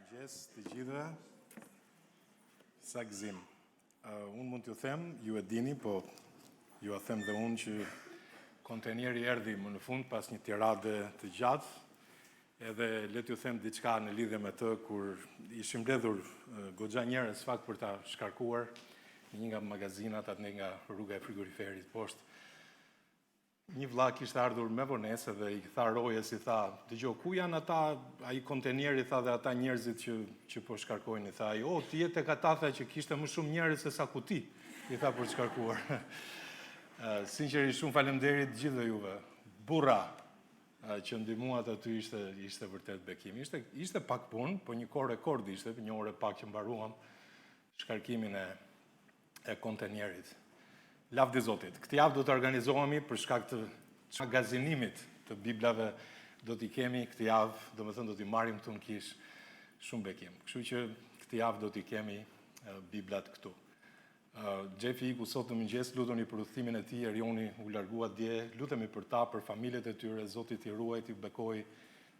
Mëngjes të gjithëve. Sa gëzim. Unë mund t'ju them, ju e dini, po ju a them dhe unë që kontenjeri erdhi më në fund pas një tirade të gjatë, edhe le t'ju them diçka në lidhje me të kur ishim mbledhur goxha njerëz fakt për ta shkarkuar në një nga magazinat atë nga rruga e frigoriferit poshtë. Një vlla kishte ardhur me vonesë dhe i tha rojes, i tha, dëgjoj, ku janë ata, ai kontenjeri, tha, dhe ata njerëzit që po shkarkojnë, i tha, ti je tek ata tha që kishte më shumë njerëz se sa kuti, i tha për shkarkuar. Sinqerisht shumë faleminderit gjithë juve. Burra që ndihmuat aty ishte vërtet bekim. Ishte pak punë, po një kohë rekord ishte, një orë pak që mbaruam shkarkimin e kontenjerit. Lavdi Zotit. Këtë javë do të organizohemi për shkak të magazinimit të Biblave, do t'i kemi këtë javë, do më thënë do t'i marrim këtu në Kish shumë bekim. Kështu që këtë javë do t'i kemi Biblat këtu. Xhefi iku sot në mëngjes, luteni për udhëtimin e tij, Erioni u largua dje, lutemi për ta, për familjet e tyre, Zoti t'i ruaj, t'i bekoj,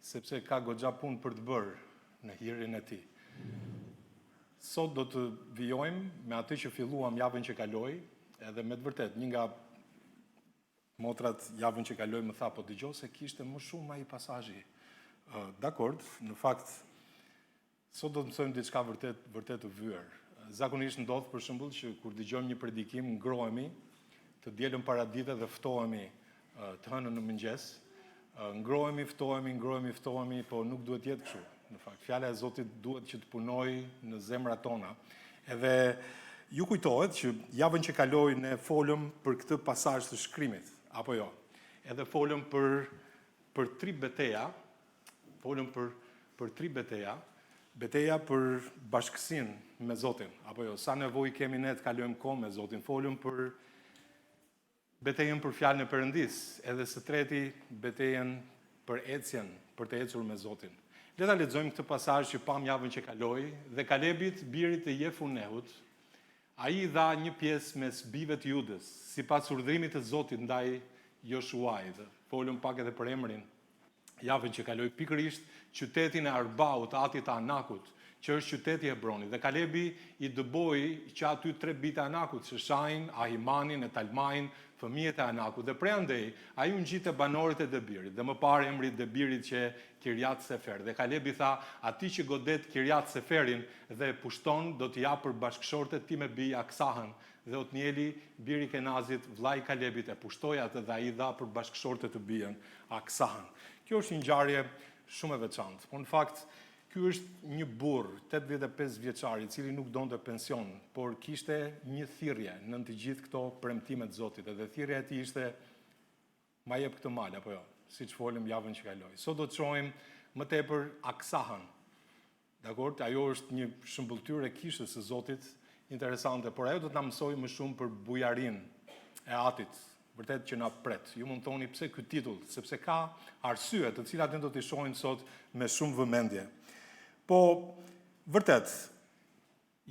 sepse ka goxha punë për të bërë në hirin e tij. Sot do të vijojmë me atë që filluam javën që kaloi. Edhe me të vërtet, një nga motrat javën që kaloi më tha, po dëgjoj se kishte më shumë ai pasazhi. Dakord, në fakt, sot do të mësojmë diçka vërtet të vyer. Zakonisht ndodh për shembull që kur dëgjojmë një predikim, ngrohemi, të dielën paradite dhe ftohemi të hënën në mëngjes. Ngrohemi, ftohemi, po nuk duhet jetë kështu. Në fakt, fjala e Zotit duhet që të punojë në zemrat tona. Edhe ju kujtohet që javën që kaloi ne folëm për këtë pasazh të shkrimit, apo jo? Edhe folëm për tri beteja, për tri beteja, beteja për bashkësinë me Zotin, apo jo? Sa nevojë kemi ne të kalojmë kohë me Zotin, folëm për betejën për fjalën e Perëndis, edhe së treti betejën për ecjen, për të ecur me Zotin. Le ta lexojmë këtë pasazh që pam javën që kaloi, dhe Kalebit, birit të Jefunehut, ai dha një pjesë mes bijve të Judës, sipas urdhërimit të Zotit ndaj Joshuait. Folëm pak edhe për emrin javën që kaloi, pikërisht qytetin e Arbaut, atit të Anakut, që është qyteti Hebroni. Dhe Kalebi i dëboi që aty 3 bijtë e Anakut, Sheshain, Ahimanin, e Talmain, fëmijët e Anakut. Dhe prej andej, ai u ngjit te banorët e Debirit. Dhe më parë emri i Debirit që Kirjat Sefer. Dhe Kalebi tha, atij që godet Kirjat Seferin dhe pushton, do t'i jap për bashkëshortet ti me bij Aksahën. Dhe Otnieli, biri i Kenazit, vllai i Kalebit, e pushtoi atë dhe ai dha për bashkëshortet të bijën Aksahën. Kjo është një ngjarje shumë e veçantë. Po në fakt, ky është një burr, 85 vjeçar, i cili nuk donte pension, por kishte një thirrje në të gjithë këto premtimet të Zotit, dhe thirrja e tij ishte ma jep këtë mal, apo jo, siç folëm javën që kaloi. Sot do të shohim më tepër Aksahën. Dakor, ajo është një shëmbulltyrë e kishës së Zotit interesante, por ajo do të na mësojë më shumë për bujarinë e atit, vërtet që na pret. Ju mund thoni pse ky titull, sepse ka arsye të cilat ne do t'i shohim sot me shumë vëmendje. Po, vërtet,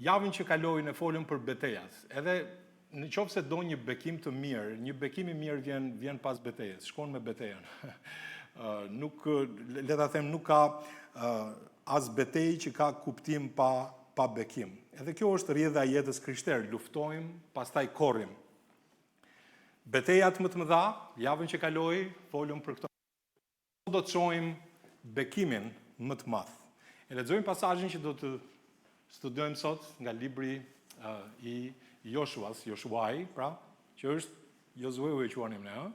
javën që kaloi ne folëm për betejat. Edhe në qoftë se do një bekim të mirë, një bekim i mirë vjen pas betejës, shkon me betejën. Nuk, le ta them, nuk ka as betejë që ka kuptim pa bekim. Edhe kjo është rrjedha e jetës krishtere, luftojmë, pastaj korrim. Betejat më të mëdha, javën që kaloi, folëm për këto. Do të shohim bekimin më të madh. E lexojmë pasazhin që do të studiojmë sot nga libri i Joshuai, pra, që është Josueu e quanim ne,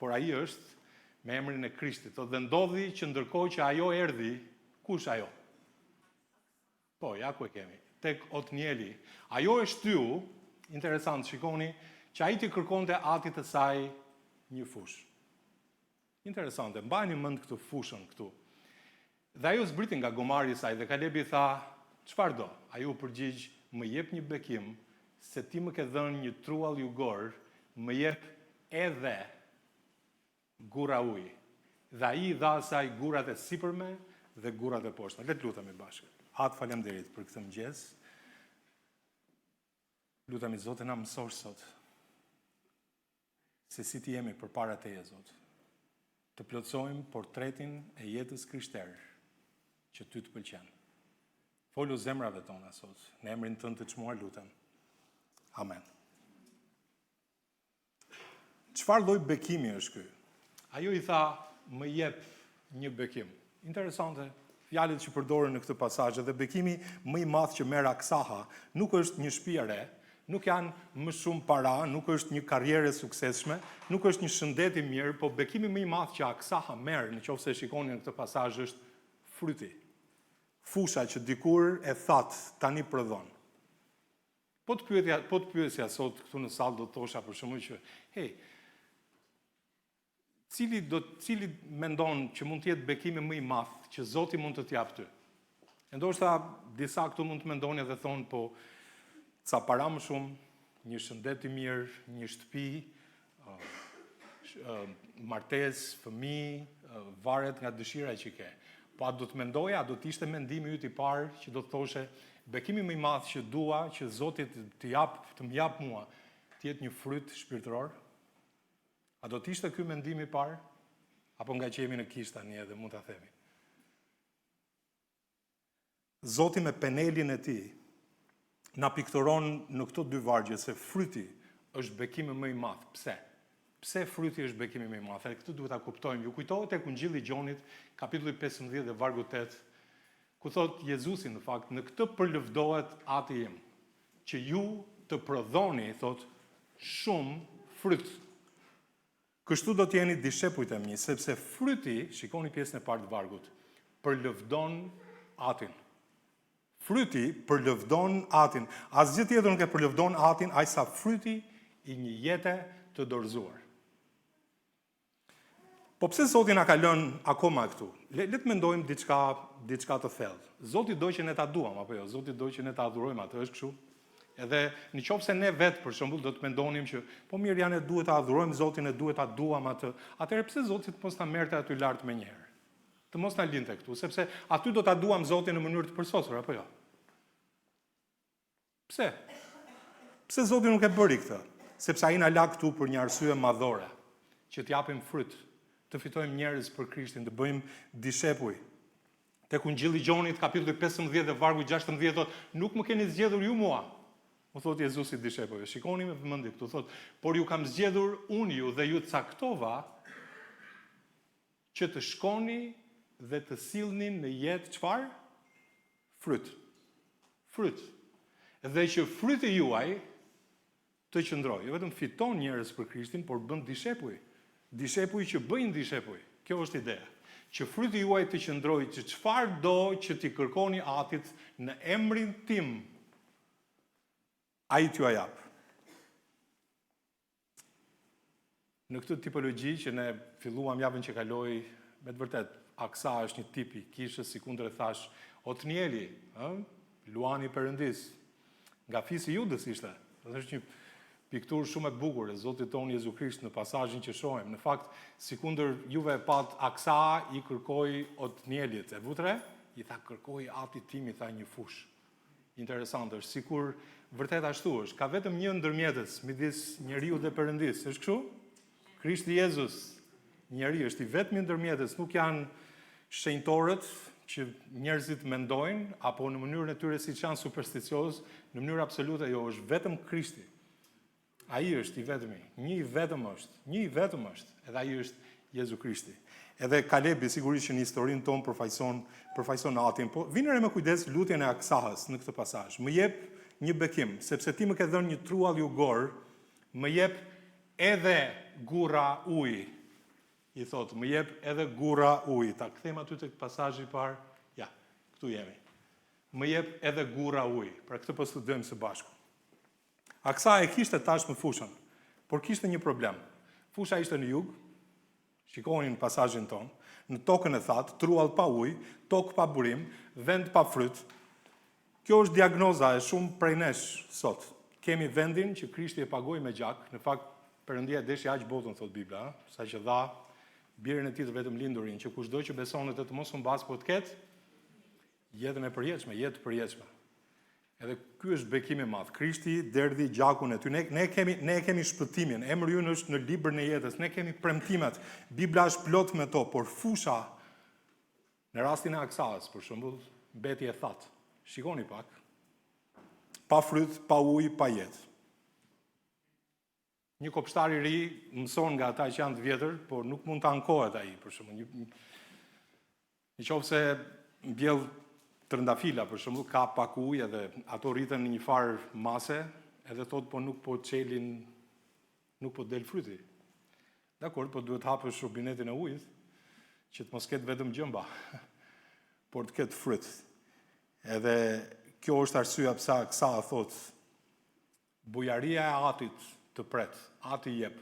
por ai është me emrin e Krishtit. Dhe ndodhi që ndërkohë që ajo erdhi, kush ajo? Po, ja ku e kemi. Tek Otnieli. Ajo e shtyu, interesant, shikoni, që ai t'i kërkonte atit të saj një fush. Interesante, mbajini mend këtë fushën këtu. Dhe ajo zbriti nga gomari i saj dhe Kalebi tha, çfarë do? Ai u përgjigj, më jep një bekim, se ti më ke dhënë një truall jugor, më jep edhe gurra ujë. Dhe ai i dha asaj gurrat e sipërme dhe gurrat e poshtme. Le të lutemi bashkë. Atë faleminderit për këtë mëngjes. Lutemi Zotin na mësosh sot se si ti jemi përpara teje, Zot. Të plotësojmë portretin e jetës krishtere që ty të pëlqen. Folu zemrave tona sot, në emrin tënd të çmuar lutem. Amen. Çfarë lloj bekimi është ky? Ajo i tha, më jep një bekim. Interesante, fjalët që përdoren në këtë pasazh dhe bekimi më i madh që merr Aksaha nuk është një shtëpi e re, nuk janë më shumë para, nuk është një karrierë e suksesshme, nuk është një shëndet i mirë, po bekimi më i madh që Aksaha merr, nëse shikoni në këtë pasazh, është fryti. Fusha që dikur e that, tani prodhon. Po të pyesja sot këtu në sallë do të thosha për shembull që, hey, cili mendon që mund të jetë bekimi më i madh që Zoti mund të t'jap ty? Ndoshta disa këtu mund të mendojnë dhe thonë, po ca para më shumë, një shëndet i mirë, një shtëpi, martesë, fëmijë, varet nga dëshira që ke. Po a do të mendoja, a do të ishte mendimi yt i parë që do të thoshe, bekimi më i madh që dua, që Zoti të më jap mua, të jetë një fryt shpirtëror? A do të ishte ky mendimi i parë? Apo nga që jemi në kish tani edhe mund ta themi? Zoti me penelin e tij na pikturon në këto dy vargje se fryti është bekimi më i madh. Pse? Pse fryti është bekimi më i madh? Edhe këtë duhet ta kuptojmë. Ju kujtohet tek Ungjilli i Gjonit, kapitulli 15 dhe vargu 8, ku thot Jezusi në fakt, në këtë përlëvdohet ati im, që ju të prodhoni, thot, shumë fryt. Kështu do të jeni dishepujt e mi, sepse fryti, shikoni pjesën e parë të vargut, përlëvdon atin. Fryti përlëvdon atin. Asgjë tjetër nuk e përlëvdon atin, aq sa fryti i një jete të dorëzuar. Po pse Zoti na ka lënë akoma këtu? Le të mendojmë diçka të thellë. Zoti do që ne ta duam apo jo? Zoti do që ne ta adhurojmë atë, është kështu? Edhe nëse ne vetë për shembull do të mendonim që po mirë janë, duhet ta adhurojmë Zotin, e duhet ta duam atë. Atëherë pse Zoti të mos na merrte aty lart më njëherë? Të mos na linte këtu, sepse aty do ta duam Zotin në mënyrë të përsosur apo jo? Pse? Pse Zoti nuk e bëri këtë? Sepse ai na la këtu për një arsye madhore, që t'japim fryt, të fitojmë njerëz për Krishtin, të bëjmë dishepuj. Tek Ungjilli i Gjonit, kapitulli 15 dhe vargu 16 thotë, nuk më keni zgjedhur ju mua, më thot Jezusi dishepujve. Shikoni me vëmendje këtu, thot, por ju kam zgjedhur unë ju dhe ju caktova që të shkoni dhe të sillni në jetë çfarë? Fryt. Fryt. Dhe që fryti juaj të qëndrojë. Jo vetëm fiton njerëz për Krishtin, por bën dishepuj. Dishepuj që bëjnë dishepuj. Kjo është ideja. Që fryti juaj të qëndrojë, që çfarë do që t'i kërkoni Atit në emrin tim, ai t'ju jap. Në këtë tipologji që ne filluam javën që kaloi, me të vërtet, Aksa është një tip i kishës, sikundër e thash, Otnieli, Luani Perëndis, nga fisi i Judës ishte. Është një pikturë shumë e bukur e Zotit tonë Jezu Krisht në pasazhin që shohim. Në fakt, sikundër juve pat Aksa i kërkoi Otnielit, e vutre, i tha kërkoi atit tim, i tha një fush. Interesant është, sikur vërtet ashtu është. Ka vetëm një ndërmjetës midis njeriu dhe Perëndis, është kështu? Krishti Jezus, njeri është i vetmi ndërmjetës, nuk janë shenjtorët që njerëzit mendojnë, apo në mënyrën e tyre si që janë supersticios, në mënyrë absolute jo, është vetëm Krishti. Ai është i vetmi, një i vetëm është, edhe ai është Jezu Krishti. Edhe Kalebi sigurisht që në historinë tonë përfaqëson atin, po vinëre me kujdes lutjen e Aksahës në këtë pasazh. Më jep një bekim, sepse ti më ke dhënë një truall jugor, më jep edhe gurra uji. I thotë, më jep edhe gurra uji. Ta kthejmë aty tek pasazhi i parë. Ja, këtu jemi. Më jep edhe gurra uji. Pra këtë po studojmë së bashku. Aksa e kishte tashmë fushën, por kishte një problem. Fusha ishte në jug, shikoni në pasazhin ton, në tokën e thatë, truall pa ujë, tokë pa burim, vend pa fryt. Kjo është diagnoza e shumë prej nesh sot. Kemi vendin që Krishti e pagoi me gjak, në fakt Perëndia deshi aq botën, thot Bibla, sa që dha birin e tij të vetëm lindurin, që kushdo që beson në të mos humbas, po të ketë jetën e përjetshme, jetë të përjetshme. Edhe ky është bekimi i madh. Krishti derdhi gjakun e ty. Ne kemi shpëtimin. Emri ynë është në librin e jetës. Ne kemi premtimet. Bibla është plot me to, por fusha në rastin e Aksahës, për shembull, mbeti e thatë. Shikoni pak. Pa fryt, pa ujë, pa jetë. Një kopshtar i ri mëson nga ata që janë të vjetër, por nuk mund të ankohet ai, për shembull. Nëse mbjell trëndafila, për shembull, ka pak ujë edhe ato rriten në një farë mase, edhe thot po nuk po çelin, nuk po del fryti. Dakor, po duhet hapësh robinetin e ujit, që të mos ketë vetëm gjëmba, por të ketë fryt. Edhe kjo është arsyeja pse Aksa thot bujaria e atit të pret, ati jep.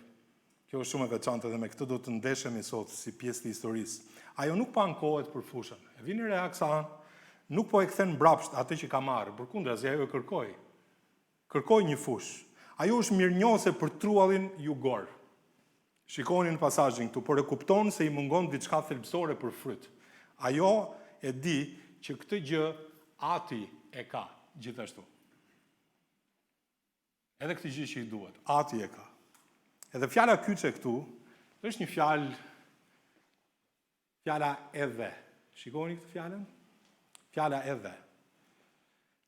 Kjo është shumë e veçantë dhe me këtë do të ndeshemi sot si pjesë të historisë. Ajo nuk po ankohet për fushën. E vini re Aksa, nuk po e kthen mbrapsht atë që ka marrë, përkundrazi ajo e kërkoi. Kërkoi një fushë. Ajo është mirënjohëse për truallin jugor. Shikoni në pasazhin këtu, por e kupton se i mungon diçka thelbësore për fryt. Ajo e di që këtë gjë ati e ka gjithashtu. Edhe këtë gjë që i duhet, ati e ka. Edhe fjala kyçe këtu është një fjala edhe. Shikoni këtë fjalën? Fjala edhe.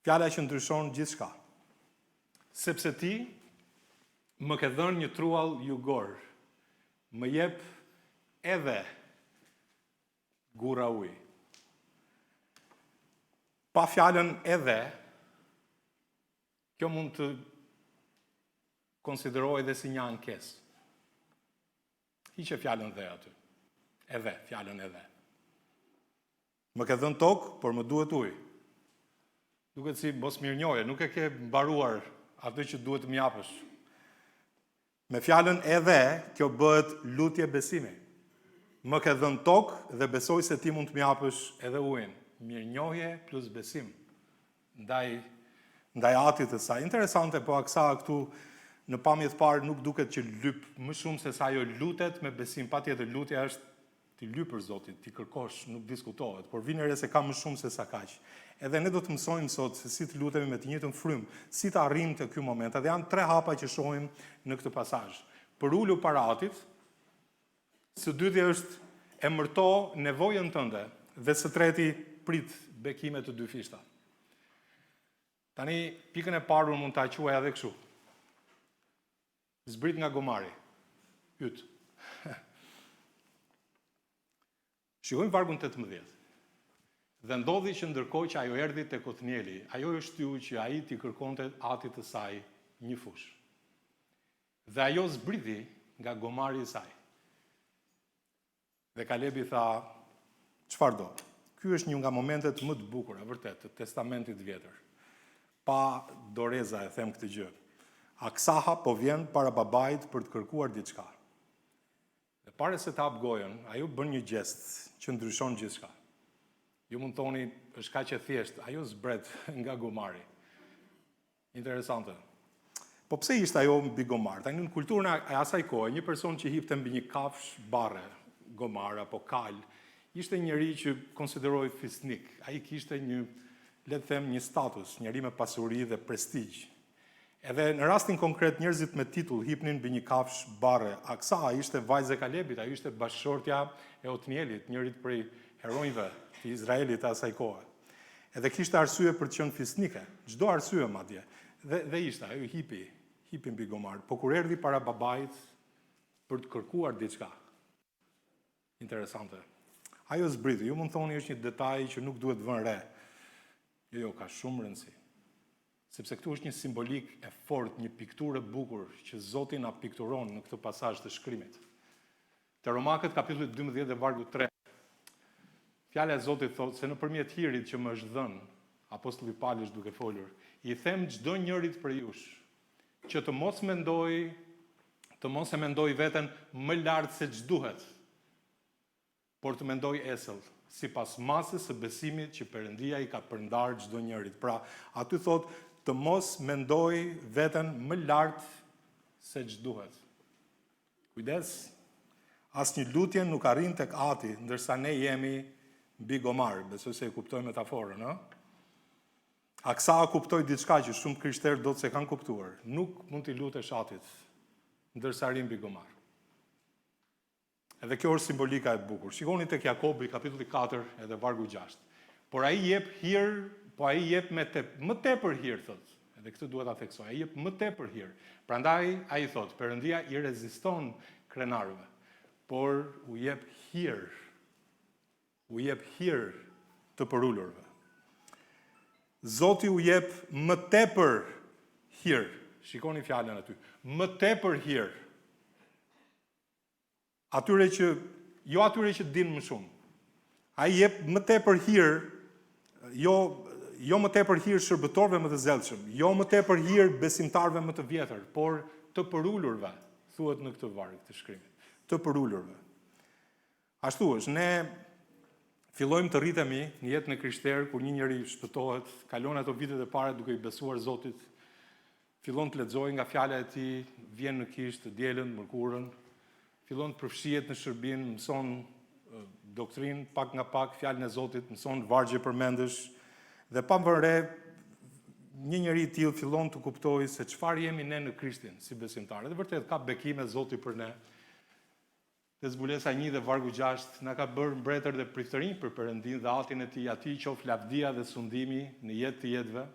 Fjala që ndryshon gjithçka. Sepse ti më ke dhënë një truall jugor, më jep edhe gura ujë. Pa fjalën edhe, kjo mund të konsiderohet edhe si një ankesë. Hiqe fjalën dhe aty. Edhe, fjalën edhe. Më ke dhënë tokë, por më duhet ujë. Duket si mos mirënjohje, nuk e ke mbaruar atë që duhet të më japësh. Me fjalën edhe, kjo bëhet lutje besimi. Më ke dhënë tokë dhe besoj se ti mund të më japësh edhe ujin. Mirënjohje plus besim. Ndaj atit të saj. Interesante, po Aksa këtu në pamje të parë nuk duket që lyp më shumë se sa ajo lutet me besim. Patjetër lutja është ti lyp për Zotin, ti kërkosh, nuk diskutohet, por vjen re se ka më shumë se sa kaq. Edhe ne do të mësojmë sot se si të lutemi me të njëjtën frymë, si të arrijmë te ky moment. Dhe janë 3 hapa që shohim në këtë pasazh. Për ulu para atit, së dyti është emërto nevojën tënde dhe së treti prit bekime të 2 fishta. Tani pikën e parë mund ta quaj edhe kështu. Zbrit nga gomari. Yt. Shikojmë vargun 18. Dhe ndodhi që ndërkohë që ajo erdhi tek Othnieli, ajo u shtyu që ai t'i kërkonte atit të saj një fushë. Dhe ajo zbriti nga gomari i saj. Dhe Kalebi tha, çfarë do? Ky është një nga momentet më të bukura, vërtet, të Testamentit vjetër. Pa doreza e them këtë gjë. Aksaha po vjen para babait për të kërkuar diçka. Dhe para se të hap gojën, ajo bën një gest që ndryshon gjithçka. Ju mund thoni, është kaq e thjeshtë, ajo zbret nga gomari. Interesante. Po pse ishte ajo mbi gomar? Tani në kulturën e asaj kohe, një person që hipte mbi një kafsh barre, gomar apo kal, ishte njëri që konsiderohej fisnik. Ai kishte një, le të them, një status, njëri me pasuri dhe prestigj. Edhe në rastin konkret njerëzit me titull hipnin mbi një kafsh barre. Aksa ishte vajzë e Kalebit, ai ishte bashkëshortja e Othnielit, njërit prej heronjve të Izraelit asaj kohe. Edhe kishte arsye për të qenë fisnike, çdo arsye madje. Dhe ishte ajo hipi mbi gomar. Po kur erdhi para babait për të kërkuar diçka. Interesante. Ajo zbriti, ju mund thoni është një detaj që nuk duhet vënë re. Jo, ka shumë rëndësi. Sepse këtu është një simbolik e fortë, një pikturë e bukur që Zoti na pikturon në këtë pasazh të shkrimit. Te Romakët kapitulli 12 dhe vargu 3. Fjala e Zotit thotë se nëpërmjet hirit që më është dhënë, apostulli Pali është duke folur, i them çdo njërit prej jush që të mos e mendoj veten më lart se ç'duhet, por të mendoj esëll, sipas masës së besimit që Perëndia i ka përndarë çdo njërit. Pra, aty thotë të mos mendoj veten më lart se ç'duhet. Kujdes, asnjë lutje nuk arrin tek ati, ndërsa ne jemi mbi gomar, besoj se e kuptoj metaforën, ëh? Aksa kuptoi diçka që shumë krishterë do të se kanë kuptuar. Nuk mund t'i lutesh atit, ndërsa arrin mbi gomar. Edhe kjo është simbolika e bukur. Shikoni tek Jakobi, kapitulli 4, edhe vargu 6. Por ai jep hir po ai jep më tepër hir, thot. Edhe këtë duhet ta theksoj. Ai jep më tepër hir. Prandaj ai thot, Perëndia i reziston krenarëve, por u jep hir. U jep hir të përulurve. Zoti u jep më tepër hir. Shikoni fjalën aty. Më tepër hir. Atyre që dinë më shumë. Ai jep më tepër hir, jo më tepër hir shërbëtorëve më të zellshëm, jo më tepër hir besimtarëve më të vjetër, por të përulurve, thuhet në këtë varg të shkrimit. Të përulurve. Ashtu është, ne fillojmë të rritemi në jetën e krishterë kur një njeri shpëtohet, kalon ato vitet e para duke i besuar Zotit, fillon të lexojë nga fjala e tij, vjen në kishë të dielën, mërkurën, fillon të përfshihet në shërbim, mëson doktrinë pak nga pak, fjalën e Zotit, mëson vargje përmendesh dhe pa vënë re një njeri i tillë fillon të kuptojë se çfarë jemi ne në Krishtin si besimtarë. Dhe vërtet ka bekime Zoti për ne. Dhe zbulesa 1 dhe vargu 6 na ka bërë mbretër dhe priftërinj për Perëndin dhe atin e tij, atij qof lavdia dhe sundimi në jetë të jetëve.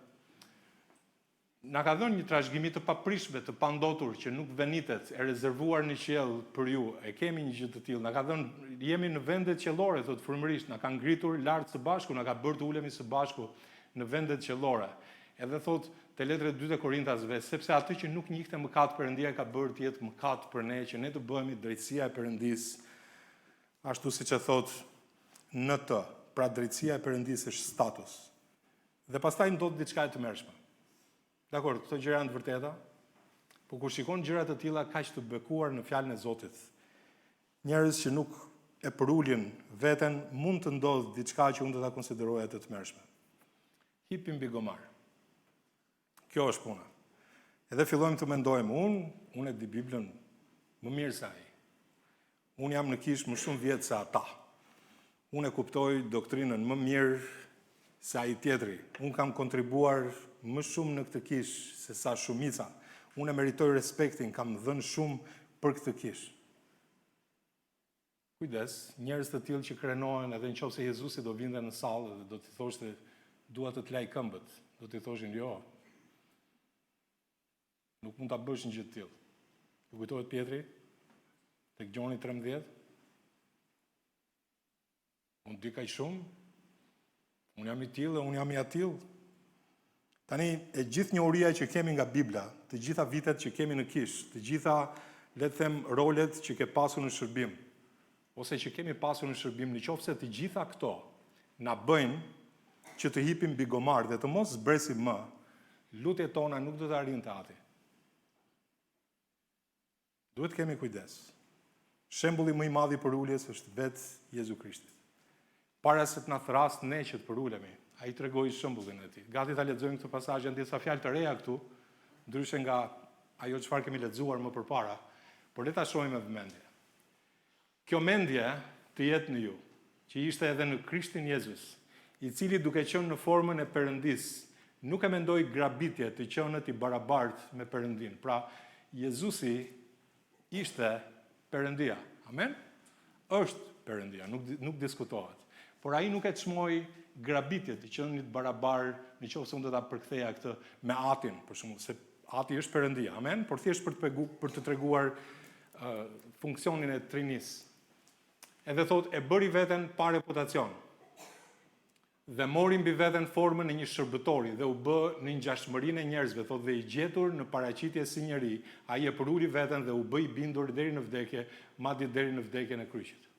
Na ka dhënë një trashëgimi të paprishme, të pandotur, që nuk venitet, e rezervuar në qiell për ju. E kemi një gjë të tillë. Na ka dhënë, jemi në vendet qiellore, thot frymërisht, na ka ngritur lart së bashku, na ka bërë të ulemi së bashku në vendet qiellore. Edhe thot te letra 2 të Korintasve, sepse atë që nuk njihte mëkat Perëndia ka bërë të jetë mëkat për ne, që ne të bëhemi drejtësia e Perëndis, ashtu siç e thot në të. Pra drejtësia e Perëndis është status. Dhe pastaj ndodh diçka e tmerrshme. Dakor, këto gjëra janë të vërteta, por kur shikon gjëra të tilla kaq të bekuar në fjalën e Zotit, njerëz që nuk e përulin veten, mund të ndodhë diçka që unë do ta konsideroj të tmerrshme. Hipi mbi gomar. Kjo është puna. Edhe fillojmë të mendojmë, unë e di Biblën më mirë se ai. Unë jam në kishë më shumë vjet se ata. Unë e kuptoj doktrinën më mirë se ai tjetri. Unë kam kontribuar më shumë në këtë kishë se sa shumica. Unë e meritoj respektin, kam dhënë shumë për këtë kishë. Kujdes, njerëz të tillë që krenohen edhe nëse Jezusi do vinte në sallë dhe do t'i thoshte dua të të laj këmbët, do t'i thoshin jo. Nuk mund ta bësh një gjë të tillë. Ju kujtohet Pietri tek Gjoni 13? Unë di kaq shumë. Unë jam i tillë, unë jam i atill. Tani, e gjithë njohuria që kemi nga Bibla, të gjitha vitet që kemi në kishë, të gjitha, le të them, rolet që ke pasur në shërbim, ose që kemi pasur në shërbim, nëse të gjitha këto na bëjnë që të hipim mbi gomar dhe të mos zbresim më, lutjet tona nuk do të arrijnë te Ati. Duhet kemi kujdes. Shembulli më i madh i përuljes është vetë Jezu Krishti. Para se të na thrast ne që të përulemi, ai tregoi shembullin e tij. Gati ta lexojmë këtë pasazh, janë disa fjalë të reja këtu, ndryshe nga ajo çfarë kemi lexuar më përpara, por le ta shohim me vëmendje. Kjo mendje të jetë në ju, që ishte edhe në Krishtin Jezus, i cili duke qenë në formën e Perëndis, nuk e mendoi grabitje të qenët i barabartë me Perëndin. Pra, Jezusi ishte Perëndia. Amen? Është Perëndia, nuk diskutohet. Por ai nuk e çmoi grabitjet të qenit barabar, nëse unë do ta përktheja këtë me Atin, për shembull, se Ati është Perëndia. Amen? Por thjesht për të treguar funksionin e Trinis. Edhe thot, e bëri veten pa reputacion. Dhe mori mbi veten formën e një shërbëtori dhe u bë në ngjashmërinë e njerëzve, thot, dhe i gjetur në paraqitje si njeri, ai e përuli veten dhe u bë i bindur deri në vdekje, madje deri në vdekjen e kryqit.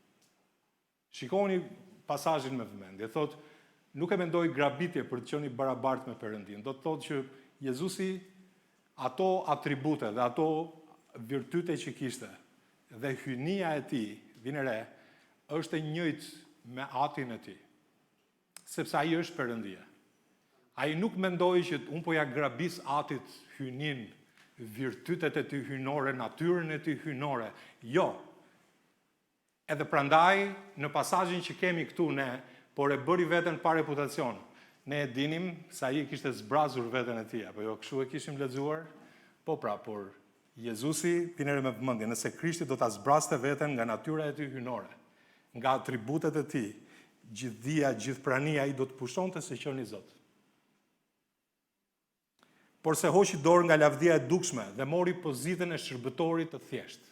Shikoni pasazhin me vëmendje. Thot, nuk e mendoi grabitje për të qenë i barabartë me Perëndin. Do të thotë që Jezusi ato atribute dhe ato virtyte që kishte dhe hynia e tij, vini re, është e njëjtë me Atin e tij. Sepse ai është Perëndia. Ai nuk mendoi që un po ja grabis Atit hynin, virtytet e tij hynore, natyrën e tij hynore. Jo. Edhe prandaj në pasazhin që kemi këtu ne, por e bëri veten pa reputacion. Ne e dinim se ai kishte zbrazur veten e tij, apo jo, kështu e kishim lexuar? Po pra, por Jezusi, pinere me vëmendje, nëse Krishti do ta zbraste veten nga natyra e tij hynore, nga atributet e tij, gjithdia, gjithprania ai do të pushonte se qeni Zot. por se hoqi dorë nga lavdia e dukshme dhe mori pozitën e shërbëtorit të thjeshtë.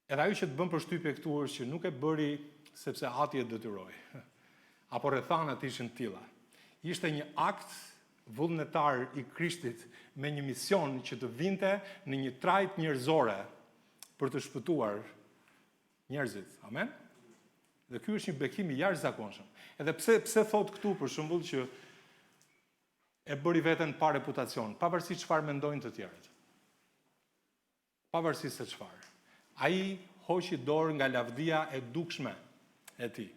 Edhe ajo që të bën përshtypje këtu është që nuk e bëri sepse ati e detyroi, apo rrethanat ishin të tilla. Ishte një akt vullnetar i Krishtit me një mision që të vinte në një trajt njerëzore për të shpëtuar njerëzit. Amen? Dhe ky është një bekim i jashtëzakonshëm. Edhe pse thot këtu për shembull që e bëri veten pa reputacion, pavarësisht çfarë mendojnë të tjerët. Pavarësisht se çfarë. Ai hoqi dorë nga lavdia e dukshme e tij.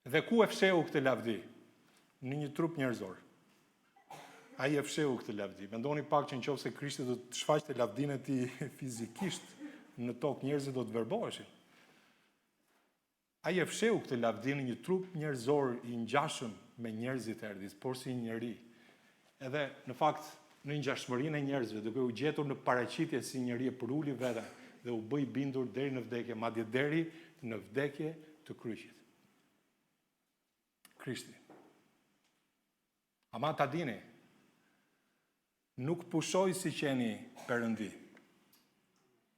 Dhe ku e fsheu këtë lavdi? Në një trup njerëzor. Ai e fsheu këtë lavdi. Mendoni pak që nëse Krishti do të shfaqte lavdinë e tij fizikisht në tokë, njerëzit do të verboheshin. Ai e fsheu këtë lavdi në një trup njerëzor i ngjashëm me njerëzit e erdhis, por si njeri. Edhe në fakt në ngjashmërinë e njerëzve, duke u gjetur në paraqitje si njeri, e përuli vete dhe u bë i bindur deri në vdekje, madje deri në vdekje të kryqit. Krishti. Ama ta dini, nuk pushoj si qeni Perëndi.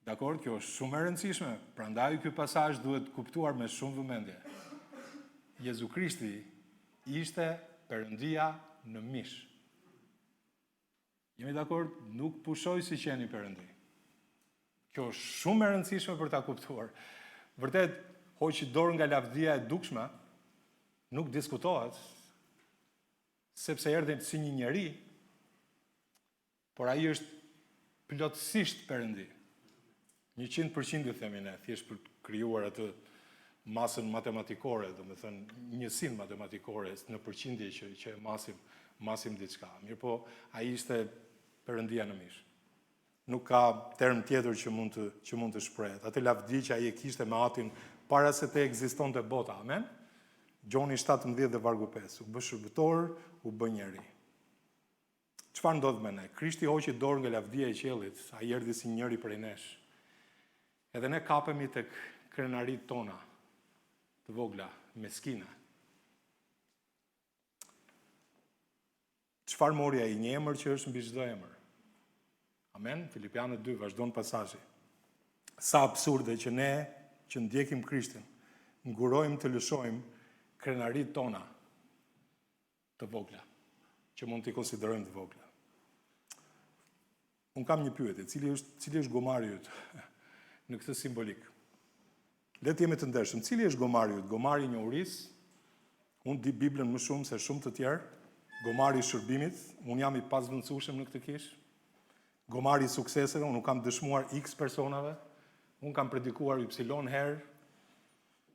Dakor, kjo është shumë e rëndësishme, prandaj ky pasazh duhet kuptuar me shumë vëmendje. Jezu Krishti ishte Perëndia në mish. Jemi dakor, nuk pushoj si qeni Perëndi. Kjo është shumë e rëndësishme për ta kuptuar. Vërtet, hoqi dorë nga lavdia e dukshme, nuk diskutohet, sepse erdhi si një njeri, por ai është plotësisht Perëndi. 100% ju themi ne, thjesht për krijuar atë masën matematikore, domethënë njësinë matematikore në përqindje që masim diçka. Mirëpo ai ishte Perëndia në mish. Nuk ka term tjetër që mund të shprehet. Atë lavdi që ai e kishte me Atin para se të ekzistonte bota. Amen. Gjoni 17 dhe vargu 5. U bë shërbëtor, u bë njeri. Çfarë ndodh me ne? Krishti hoqi dorë nga lavdia e qiellit, ai erdhi si njëri prej nesh. Edhe ne kapemi tek krenarit tona, të vogla, meskina. Çfarë mori ai? Një emër që është mbi çdo emër. Amen. Filipianët 2 vazhdon pasazhi. Sa absurde që ne që ndjekim Krishtin, ngurojmë të lëshojmë krenarit tona të vogla, që mund t'i konsiderojmë të vogla. Unë kam një pyetje, cili është gomari yt në këtë simbolik? Le të jemi të ndershëm. Cili është gomari yt? Gomari i njohurisë? Unë di Biblën më shumë se shumë të tjerë. Gomari i shërbimit? Unë jam i pasvendësueshëm në këtë kish. Gomari i sukseseve? Unë kam dëshmuar X personave. Unë kam predikuar Y herë.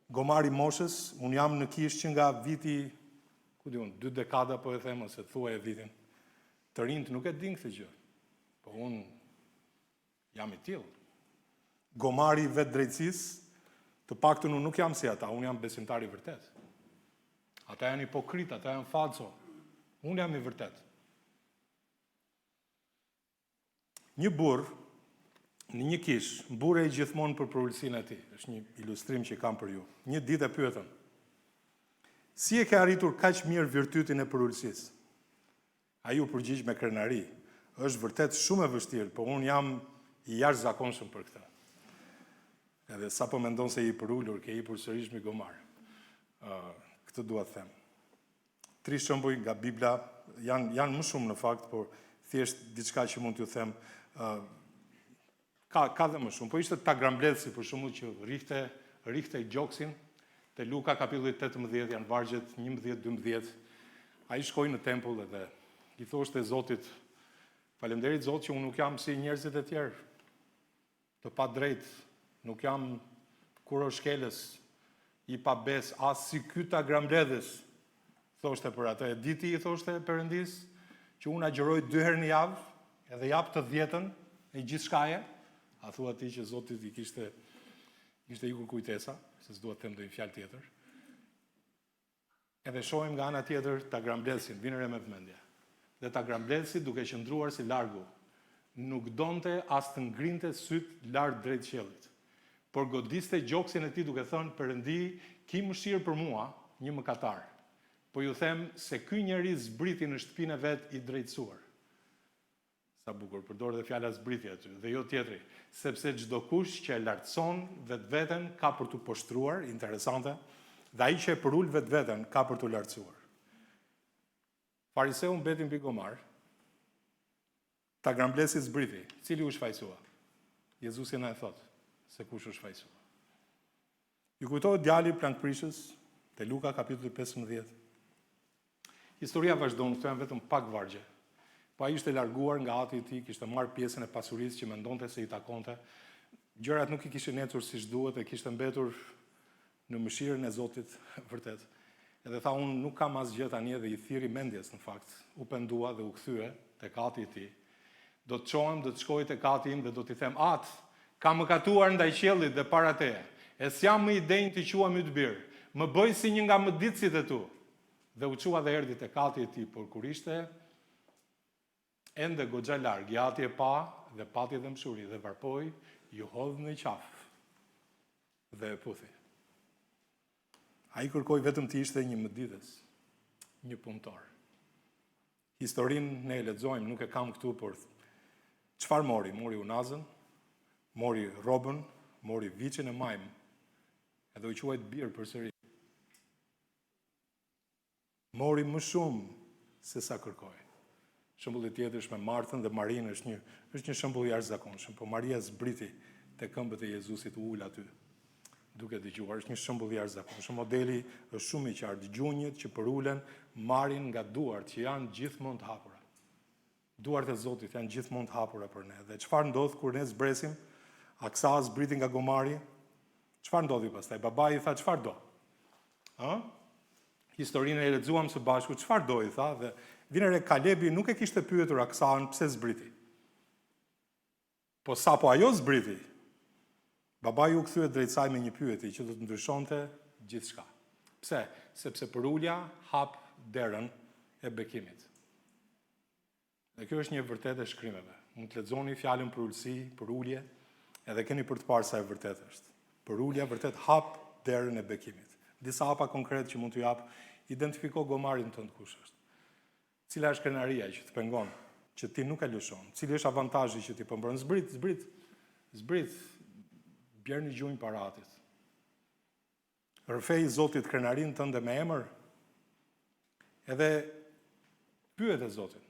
Gomari i moshës? Unë jam në kish që nga viti, 2 dekada po e them, ose thuaj e vitin. Të rinjt nuk e din këtë gjë. Po unë jam i tillë. Gomari i vetë drejtësisë? Të paktën unë nuk jam si ata, unë jam besimtar i vërtet. Ata janë hipokrit, ata janë falso. Unë jam i vërtet. Një burr në një kish, mburej gjithmonë për përullësinë e tij. Është një ilustrim që kam për ju. Një ditë e pyetën: si e ke arritur kaq mirë virtytin e përullësisë? Ai u përgjigj me krenari: është vërtet shumë e vështirë, por unë jam i jashtëzakonshëm për këtë. Edhe sa po mendon se i përullur, ke i për sërish mi gomar. Këtë dua të them. 3 shembuj nga Bibla, janë më shumë në fakt, por thjesht diçka që mund t'ju them, ka dhe më shumë. Po ishte ta grambledhsi, për shembull, që rihte gjoksin, te Luka kapitulli 18, janë vargjet 11-12. Ai shkoi në tempull dhe i thoshte Zotit: faleminderit Zot që unë nuk jam si njerëzit e tjerë, të pa drejt, nuk jam kuroshkelës, i pa bes, as si ky ta grambledhës, thoshte për atë. E diti, i thoshte Perëndis, që unë agjeroj 2 herë në javë, edhe jap të 10-ën e gjithçkaje. A thua ti që Zotit i kishte ikur kujtesa, se s'dua të them ndonjë fjalë tjetër. Edhe shohim nga ana tjetër ta grambledhsin, vinë re me vëmendje. Dhe ta grambledhsi duke qëndruar si largu. Nuk donte as të ngrinte syt lart drejt qiellit, por godiste gjoksin e tij duke thënë: Perëndi, ki mëshirë për mua, një mëkatar. po ju them se ky njeri zbriti në shtëpinë e vet i drejtësuar. Sa bukur, përdor dhe fjala zbritje aty, dhe jo tjetri, sepse çdo kush që e lartëson vetveten ka për t'u poshtruar, interesante, dhe ai që e përul vetveten ka për t'u lartësuar. Fariseu mbeti mbi gomar, ta gramblesi zbriti, cili u shfaqsua. Jezusi na e thot se kush u shfaqsua. Ju kujtohet djali plankprishës te Luka kapitulli 15. Historia vazhdon, këto janë vetëm pak vargje. Po ai ishte larguar nga ati i tij, kishte marrë pjesën e pasurisë që mendonte se i takonte. Gjërat nuk i kishin ecur siç duhet e kishte mbetur në mëshirën e Zotit vërtet. Edhe tha, unë nuk kam asgjë tani, dhe i thiri mendjes në fakt. U pendua dhe u kthye tek ati i tij. Do të çohem, do të shkoj tek ati im dhe do t'i them, At, kam mëkatuar ndaj qiellit dhe para teje. E s'jam më i denjë të quam yt bir. Më bëj si një nga mëditësit e tu. Dhe u çua dhe erdhi tek ati i tij, por kur ishte ende goxha larg, ati e pa dhe pati dhe mshuri dhe varpoi, ju hodh në qafë dhe e puthi. Ai kërkoi vetëm të ishte një mëditës, një punëtor. Historinë ne e lexojmë, nuk e kam këtu, por çfarë mori? Mori unazën, mori rrobën, mori viçin e majm, edhe u quajt bir përsëri. Mori më shumë se sa kërkoi. Shembulli tjetër është me Martën dhe Marinë, është një shembull i jashtëzakonshëm, po Maria zbriti te këmbët e Jezusit, u ul aty, duke dëgjuar. Është një shembull i jashtëzakonshëm. Modeli është shumë i qartë. Gjunjët që përulen marrin nga duart që janë gjithmonë të hapura. Duart e Zotit janë gjithmonë të hapura për ne. Dhe çfarë ndodh kur ne zbresim? Aksa zbriti nga gomari. Çfarë ndodhi pastaj? Babai i tha, çfarë do? Historinë e lexuam së bashku, çfarë do i tha, dhe vjen re Kalebi nuk e kishte pyetur Aksan pse zbriti. Po sapo ajo zbriti, babai u kthye drejt saj me një pyetje që do të ndryshonte gjithçka. Pse? Sepse përulja hap derën e bekimit. Dhe kjo është një vërtetë e shkrimeve. Mund të lexoni fjalën për ulësi, për ulje, edhe keni për të parë sa e vërtetë është. Për ulja vërtet hap derën e bekimit. Disa hapa konkret që mund t'ju jap, identifiko gomarin tënd kush është. Cila është krenaria që të pengon, që ti nuk e lëshon? Cili është avantazhi që ti po mbron? Zbrit, bjerë një gjunjë para atit. Rrëfej Zotit krenarin tënde me emër, edhe pyet e Zotit.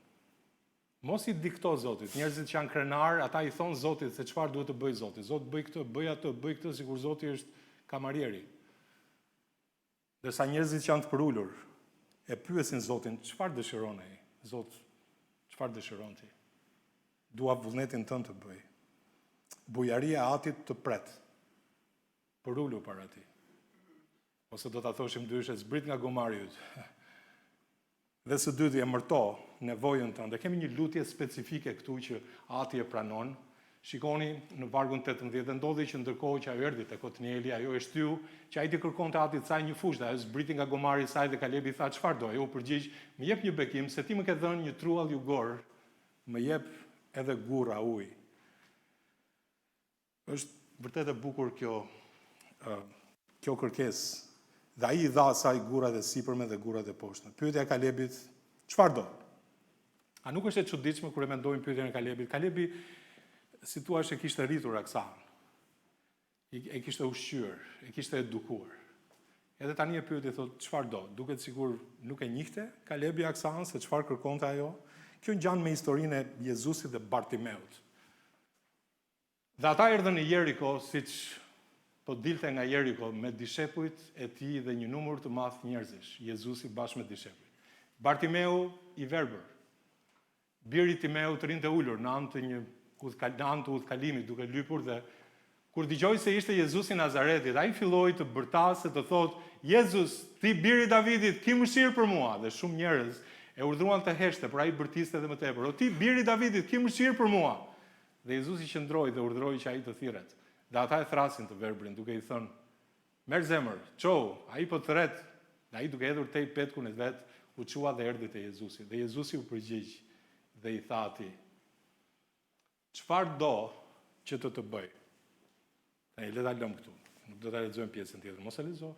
Mos i dikto Zotit. Njerëzit që janë krenar, ata i thonë Zotit se çfarë duhet të bëj Zoti. Zot, bëj këtë, bëj atë, bëj këtë, sikur Zoti është kamarieri. Dërsa njerëzit që janë të përulur, e pyesin Zotin, çfarë dëshiron ai? Zot, çfarë dëshiron ti? Dua vullnetin tënd të bëj. Bujaria e atit të pret. Përulur para ti. Ose do ta thoshim ndryshe, zbrit nga gomari yt. Dhe së dyti, e mërto nevojën tënde. Kemi një lutje specifike këtu që ati e pranon. Shikoni në vargun 18, dhe ndodhi që ndërkohë që ajo erdhi tek Otnieli, ajo e shtyu që ai të kërkonte atit saj një fushë, ajo zbriti nga gomari i saj dhe Kalebi tha, çfarë do? Ajo u përgjigj, më jep një bekim se ti më ke dhënë një truall jugor, më jep edhe gurra ujë. Është vërtet e bukur kjo kërkesë. Dhe ai i dha asaj gurrat e sipërme dhe gurrat e poshtme. Pyetja e Kalebit, çfarë do? A nuk është e çuditshme kur e mendojmë pyetjen e Kalebit? Kalebi, si thua, e kishte rritur Aksan. E kishte ushqyer, e kishte edukuar. Edhe tani e pyet i thotë, çfarë do? Duket sikur nuk e njihte Kalebi Aksan se çfarë kërkonte ajo. Kjo ngjan me historinë e Jezusit dhe Bartimeut. Dhe ata erdhën në Jeriko, siç po dilte nga Jeriko me dishepujt e tij dhe një numër të madh njerëzish, Jezusi bashkë me dishepujt. Bartimeu i verbër, biri Timeu të rinte ulur në anë të udhkalimit duke lypur, dhe kur dëgjoi se ishte Jezusi i Nazaretit, ai filloi të bërtasë të thotë, Jezus, ti biri i Davidit, ki mëshirë për mua. Dhe shumë njerëz e urdhëruan të heshte, por ai bërtiste edhe më tepër. O ti biri i Davidit, ki mëshirë për mua. Dhe Jezusi qëndroi dhe urdhëroi që ai të thirret. Dhe ata e thrasin të verbrin, duke i thënë, merr zemër, çou, ai po thret. Dhe ai duke hedhur tej petkun e vet, u çua dhe erdhi te Jezusi. Dhe Jezusi u përgjigj dhe i tha atij, çfarë do që të bëj? Ne le ta lëm këtu. Nuk do ta lexojmë pjesën tjetër, mos e lexo.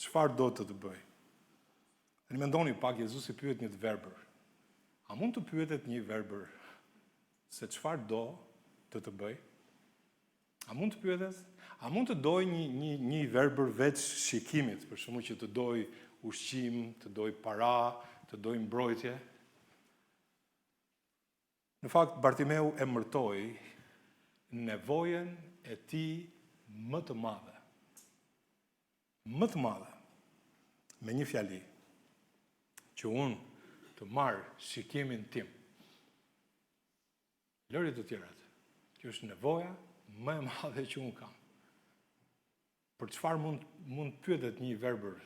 çfarë do të bëj? Në mendoni pak, Jezusi pyet një të verbër. A mund të pyetet një verbër se çfarë do të bëj? A mund të pyetet? A mund të doj një verbër veç shikimit, për shembull që të doj ushqim, të doj para, të doj mbrojtje? Në fakt, Bartimeu e mërtoi nevojen e tij më të madhe. Më të madhe. Me një fjali, që unë të marr shikimin tim. Lëri të tjerat. Kjo është nevoja më e madhe që unë kam. Për çfarë mund pyetet një verbër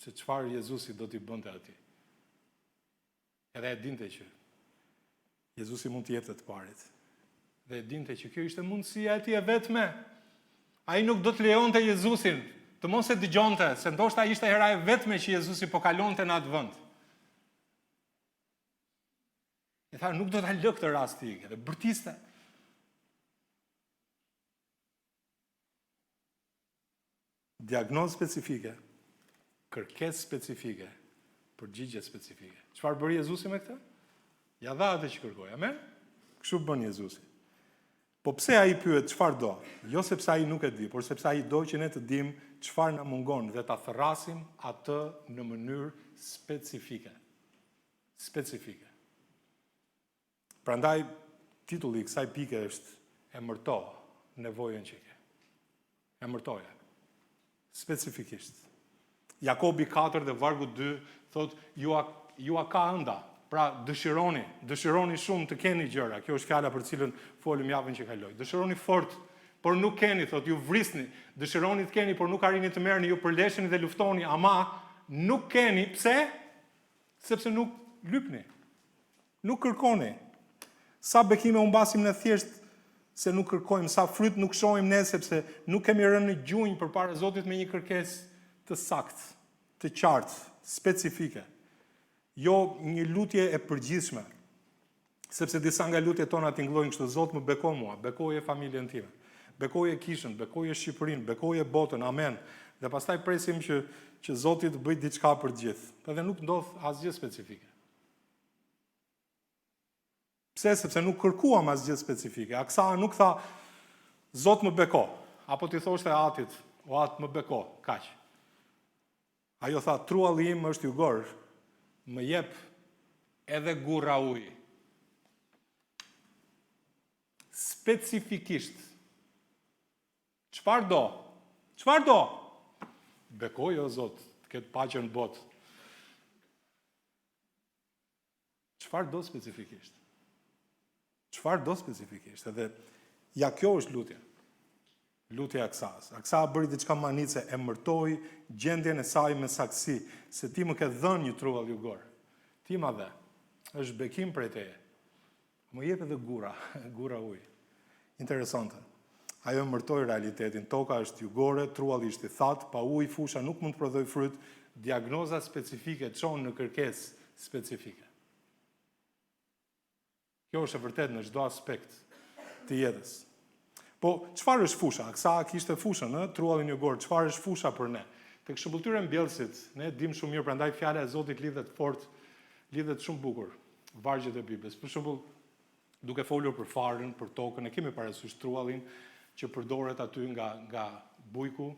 se çfarë Jezusi do t'i bënte atij? Edhe e dinte që Jezusi mund të jepte të parit. Dhe e dinte që kjo ishte mundësia e tij e vetme. Ai nuk do të lejonte Jezusin të mos e dëgjonte, se ndoshta ishte hera e vetme që Jezusi po kalonte në atë vend. E tha, nuk do ta lë këtë rast të ikë, dhe bërtiste. Diagnozë specifike, kërkesë specifike, përgjigje specifike. Çfarë bëri Jezusi me këtë? Ja dha atë që kërkoi. Amen? Kështu bën Jezusi. Po pse ai pyet çfarë do? Jo sepse ai nuk e di, por sepse ai do që ne të dim çfarë na mungon dhe ta thërrasim atë në mënyrë specifike. Specifike. Prandaj titulli i kësaj pike është e mërto nevojën që ke. E mërtoje. Specifikisht. Jakobi 4 dhe vargu 2 thot ju a ka ënda. Pra dëshironi shumë të keni gjëra. Kjo është fjala për cilën folëm javën që kaloi. Dëshironi fort, por nuk keni, thot ju vrisni. Dëshironi të keni, por nuk arrini të merrni, ju përlesheni dhe luftoni, ama nuk keni. Pse? Sepse nuk lypni. Nuk kërkoni. Sa bekime u mbasim në thjesht se nuk kërkojmë, sa fryt nuk shohim ne sepse nuk kemi rënë në gjunjë përpara Zotit me një kërkesë të saktë, të qartë, specifike. Jo një lutje e përgjithshme. Sepse disa nga lutjet tona tingëllojnë kështu, Zot më beko mua, bekoje familjen time, bekoje kishën, bekoje Shqipërinë, bekoje botën, amen. Dhe pastaj presim që Zoti të bëjë diçka për të gjithë. Edhe nuk ndodh asgjë specifike. Pse? Sepse nuk kërkuam asgjë specifike. Aksa nuk tha, Zot më beko, apo ti thoshte atit, o atë më beko, kaq. Ajo tha, trualli im është jugor, më jep edhe gurra ujë. Specifikisht. Çfarë do? Çfarë do? Bekoj o Zot, të ketë paqe në botë. Çfarë do specifikisht? Çfarë do specifikisht? Edhe ja kjo është lutja. Lutja e Aksas. Aksa bëri diçka manice, e mërtoi gjendjen e saj me saksi, se ti më ke dhënë një truall jugor. Ti ma dhe, është bekim prej teje. Më jep edhe gura ujë. Interesante. Ajo mërtoi realitetin, toka është jugore, trualli është i thatë, pa ujë, fusha nuk mund të prodhoj fryt, diagnoza specifike çon në kërkesë specifike. Kjo është e vërtet në çdo aspekt të jetës. Po, çfarë është fusha? Aksa kishte fushën, truallin jugor, çfarë është fusha për ne? Tek shëmbulltyra e mbjellësit, ne dim shumë mirë, prandaj fjala e Zotit lidhet fort, lidhet shumë bukur, vargjet e Biblës. Për shembull, duke folur për farën, për tokën, e kemi parasysh truallin që përdoret aty nga bujku.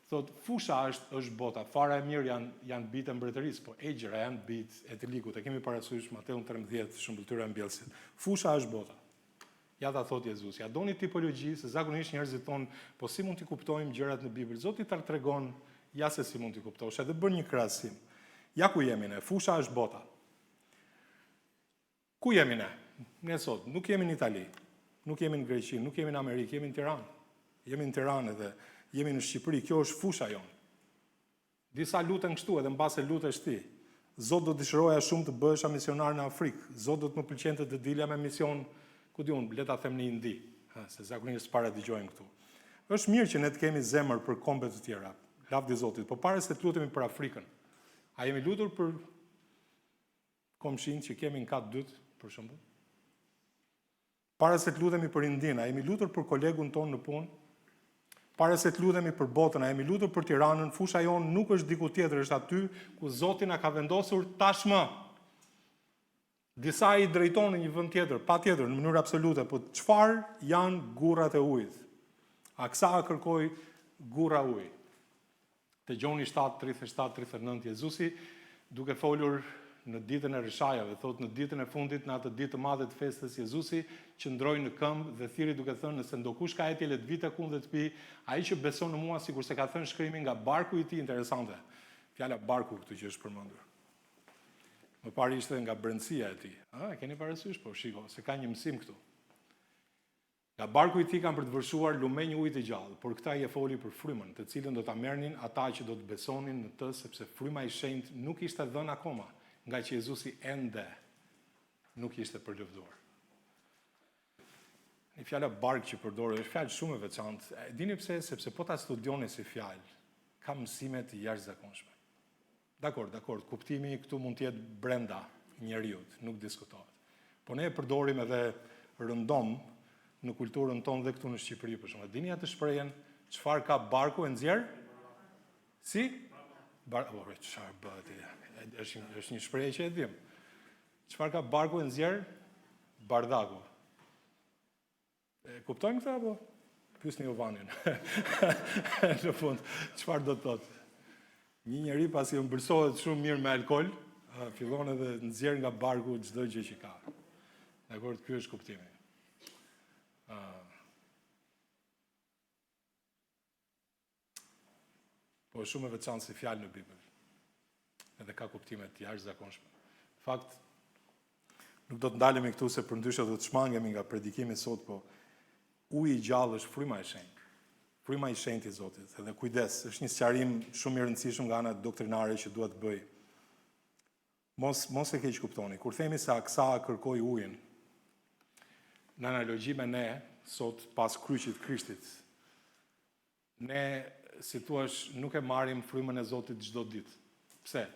Thot, fusha është bota, fara e mirë janë bitë e mbretërisë, po egjëra janë bitë e të likut. E kemi parasysh Mateun 13, shëmbulltyra e mbjellësit. Fusha është bota. Ja ta thot Jezusi. Ja doni tipologji, se zakonisht njerëzit thonë, po si mund t'i kuptojmë gjërat në Bibël? Zoti ta tregon ja se si mund t'i kuptosh, edhe bën një krahasim. Ja ku jemi ne, fusha është bota. Ku jemi ne? Ne sot, nuk jemi në Itali, nuk jemi në Greqi, nuk jemi në Amerikë, jemi në Tiranë. Jemi në Tiranë edhe jemi në Shqipëri, kjo është fusha jonë. Disa luten kështu edhe mbase lutesh ti. Zot do dëshiroja shumë të bëhesha misionar në Afrikë. Zot do të më pëlqente të dilja me mision, ku di unë, le ta them në Indi, se zakonisht para dëgjojnë këtu. Është mirë që ne të kemi zemër për kombe të tjera, lavdi Zotit, po para se të lutemi për Afrikën. A jemi lutur për komshin që kemi në katë dytë, për shembull? Para se të lutemi për Indinë, a jemi lutur për kolegun tonë në punë? Para se të lutemi për botën, a jemi lutur për Tiranën, fusha jonë nuk është diku tjetër, është aty ku Zoti na ka vendosur tashmë. Disa i drejton në një vend tjetër, patjetër, në mënyrë absolute, po çfarë janë gurrat e ujit? Aksa kërkoi gurra uji. Te Gjoni 7:37-39 Jezusi, duke folur në ditën e rishajave, thot në ditën e fundit, në atë ditë të madhe të festës, Jezusi qëndroi në këmbë dhe thiri duke thënë, nëse ndokush ka etje le të vite ku dhe të pi, ai që beson në mua, sikur se ka thënë shkrimi, nga barku i tij, interesante. Fjala barku këtu që është përmendur. Më parë ishte nga brendësia e tij. E keni parasysh, po shiko, se ka një mësim këtu. Nga barku i tij kanë për të vërshuar lumenj ujë të gjallë, por këta i e foli për frymën, të cilën do ta merrnin ata që do të besonin në të, sepse fryma i shenjtë nuk ishte dhënë akoma, nga që Jezusi ende nuk ishte përlëvduar. Një fjala bark që përdorë është fjalë shumë e veçantë. Dini pse? Sepse po ta studioni si fjalë, ka mësime të jashtëzakonshme. Dakor, kuptimi këtu mund të jetë brenda njeriut, nuk diskutohet. Po ne e përdorim edhe rëndom në kulturën tonë dhe këtu në Shqipëri, për shembull. Dini atë shprehjen, çfarë ka barku e nxjerr? Si? Çfarë bëhet? Është një shprehje që e dim. Çfarë ka barku e nxjerr? Bardaku. E kuptojmë këtë apo? Pyesni Jovanin. Në fund, çfarë do të thotë? Një njeri pasi ëmbëlsohet shumë mirë me alkool, fillon edhe nxjerr nga barku çdo gjë që ka. Dakor, ky është kuptimi. Po është shumë e veçantë si fjalë në Bibël. Edhe ka kuptime të jashtëzakonshme. Në fakt, nuk do të ndalemi këtu se përndryshe do të shmangemi nga predikimi sot, po uji i gjallë është fryma e shenjtë. Fryma i shenjtë i Zotit. Edhe kujdes, është një sqarim shumë i rëndësishëm nga ana doktrinare që duhet bëj. Mos e keq kuptoni. Kur themi se Aksa kërkoi ujin, në analogji me ne, sot pas kryqit Krishtit, ne, si thuash, nuk e marrim frymën e Zotit çdo ditë. Pse?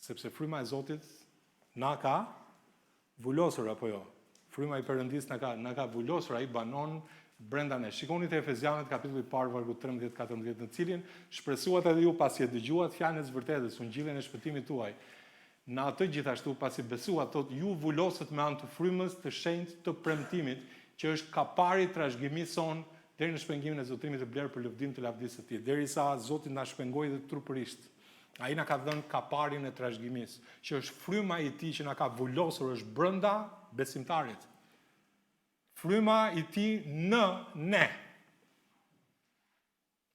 Sepse fryma e Zotit na ka vulosur apo jo? Fryma i Perëndis na ka vulosur, ai banon brenda ne. Shikoni te Efezianët kapitulli i parë vargu 13-14, në cilin shpresuat edhe ju pasi e dëgjuat fjalën e vërtetës, ungjillin e shpëtimit tuaj. Në atë gjithashtu pasi besuat, thot ju vulosët me anë të frymës të shenjtë të premtimit, që është kapari i trashëgimisë son deri në shpengimin e zotërimit të blerë për lëvdim të lavdisë së tij, derisa Zoti na shpengoi dhe trupërisht. Ai na ka dhënë kaparin e trashëgimisë, që është fryma i tij që na ka vulosur, është brenda besimtarit. Fryma i tij në ne.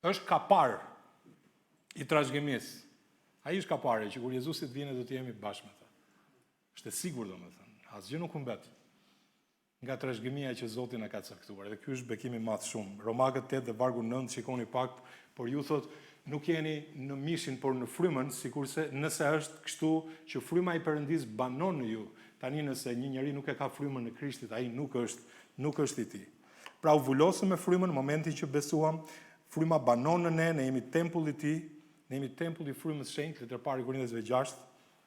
Është kapar i trashëgimisë. Ai është kapari që kur Jezusi të vijë do të jemi bashkë me ta. Është e sigurt domethënë, asgjë nuk humbet nga trashëgimia që Zoti na ka caktuar. Dhe ky është bekimi i madh shumë. Romakët 8 dhe vargu 9 shikoni pak, por ju thot nuk jeni në mishin por në frymën, sikurse nëse është kështu që fryma i Perëndis banon në ju. Tani nëse një njeri nuk e ka frymën në Krishtin, ai nuk është i tij. Pra u vulosëm me frymën në momentin që besuam, fryma banon në ne, ne jemi tempulli i tij, ne jemi tempulli i frymës shenjtë, letër parë Korintësve 6,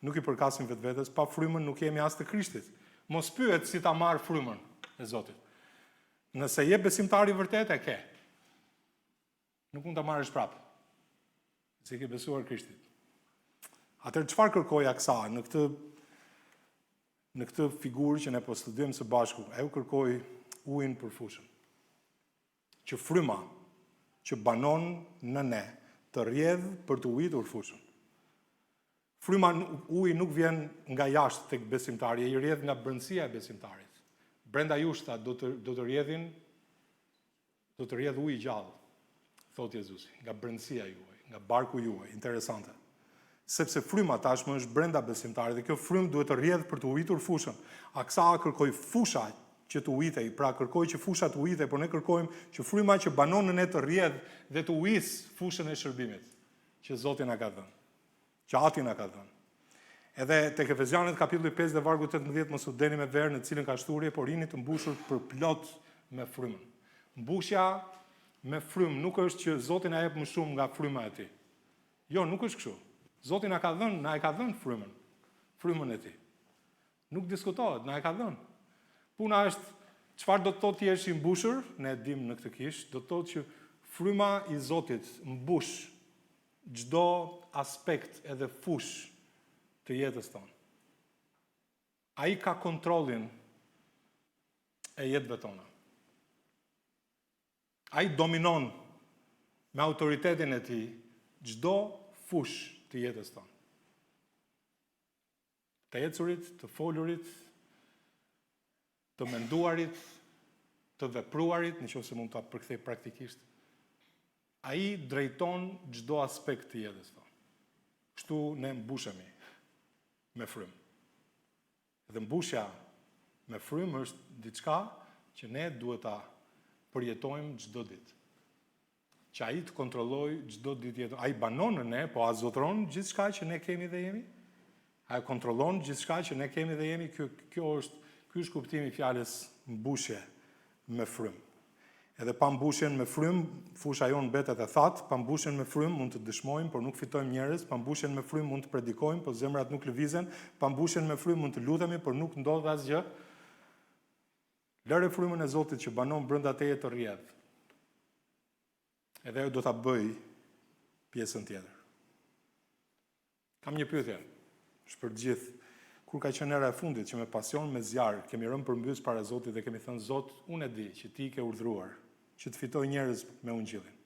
nuk i përkasim vetvetes, pa frymën nuk jemi as të Krishtit. Mos pyet si ta marr frymën e Zotit. Nëse je besimtar i vërtet, e ke. Nuk mund ta marrësh prapë. Se ke besuar Krishtit. Atëherë çfarë kërkoi Aksa në këtë figurë që ne po studiojmë së bashku? Ai u kërkoi ujin për fushën. Që fryma që banon në ne të rrjedh për të ujitur fushën. Fryma uji nuk vjen nga jashtë tek besimtari, ai rrjedh nga brendësia e besimtarit. Brenda jushta do të rrjedh uji i gjallë, thot Jezusi, nga brendësia juaj, nga barku juaj. Interesante. Sepse fryma tashmë është brenda besimtarit dhe kjo frymë duhet të rrjedh për të ujitur fushën. Aksa kërkoi fusha që të ujitej, pra kërkoi që fusha të ujitej, por ne kërkojmë që fryma që banon në ne të rrjedh dhe të ujis fushën e shërbimit që Zoti na ka dhënë. Që ati na ka dhënë. Edhe tek Efezianët kapitulli 5 dhe vargu 18 mos u deni me verë në cilën ka shturje, por jini të mbushur përplot me frymën. Mbushja me frymë nuk është që Zoti na jep më shumë nga fryma e tij. Jo, nuk është kështu. Zoti na e ka dhënë frymën e tij. Nuk diskutohet, na e ka dhënë. Puna është çfarë do të thotë ti jesh i mbushur, ne e dim në këtë kish, do të thotë që Fryma i Zotit mbush çdo aspekt edhe fush të jetës tonë. Ai ka kontrollin e jetëve tona. Ai dominon me autoritetin e tij çdo fush të jetës tonë. Të ecurit, të folurit, të menduarit, të vepruarit, nëse mund ta përkthej praktikisht. Ai drejton çdo aspekt të jetës tonë. Kështu ne mbushemi me frymë. Dhe mbushja me frymë është diçka që ne duhet ta përjetojmë çdo ditë. Që ai të kontrollojë çdo ditë jetën. Ai banon në ne, po a zotron gjithçka që ne kemi dhe jemi? Ai kontrollon gjithçka që ne kemi dhe jemi? Ky është kuptimi i fjalës mbushje me frymë. Edhe pa mbushjen me frymë, fusha jonë mbetet e thatë, pa mbushjen me frymë mund të dëshmojmë, por nuk fitojmë njerëz, pa mbushjen me frymë mund të predikojmë, por zemrat nuk lëvizen, pa mbushjen me frymë mund të lutemi, por nuk ndodh asgjë. Lëre frymën e Zotit që banon brenda teje të rrjedh. Edhe ajo do ta bëj pjesën tjetër. Kam një pyetje, për të gjithë. Kur ka qenë era e fundit që me pasion, me zjarr, kemi rënë përmbys para Zotit dhe kemi thënë Zot, unë e di që ti ke urdhëruar që të fitoj njerëz me ungjillin.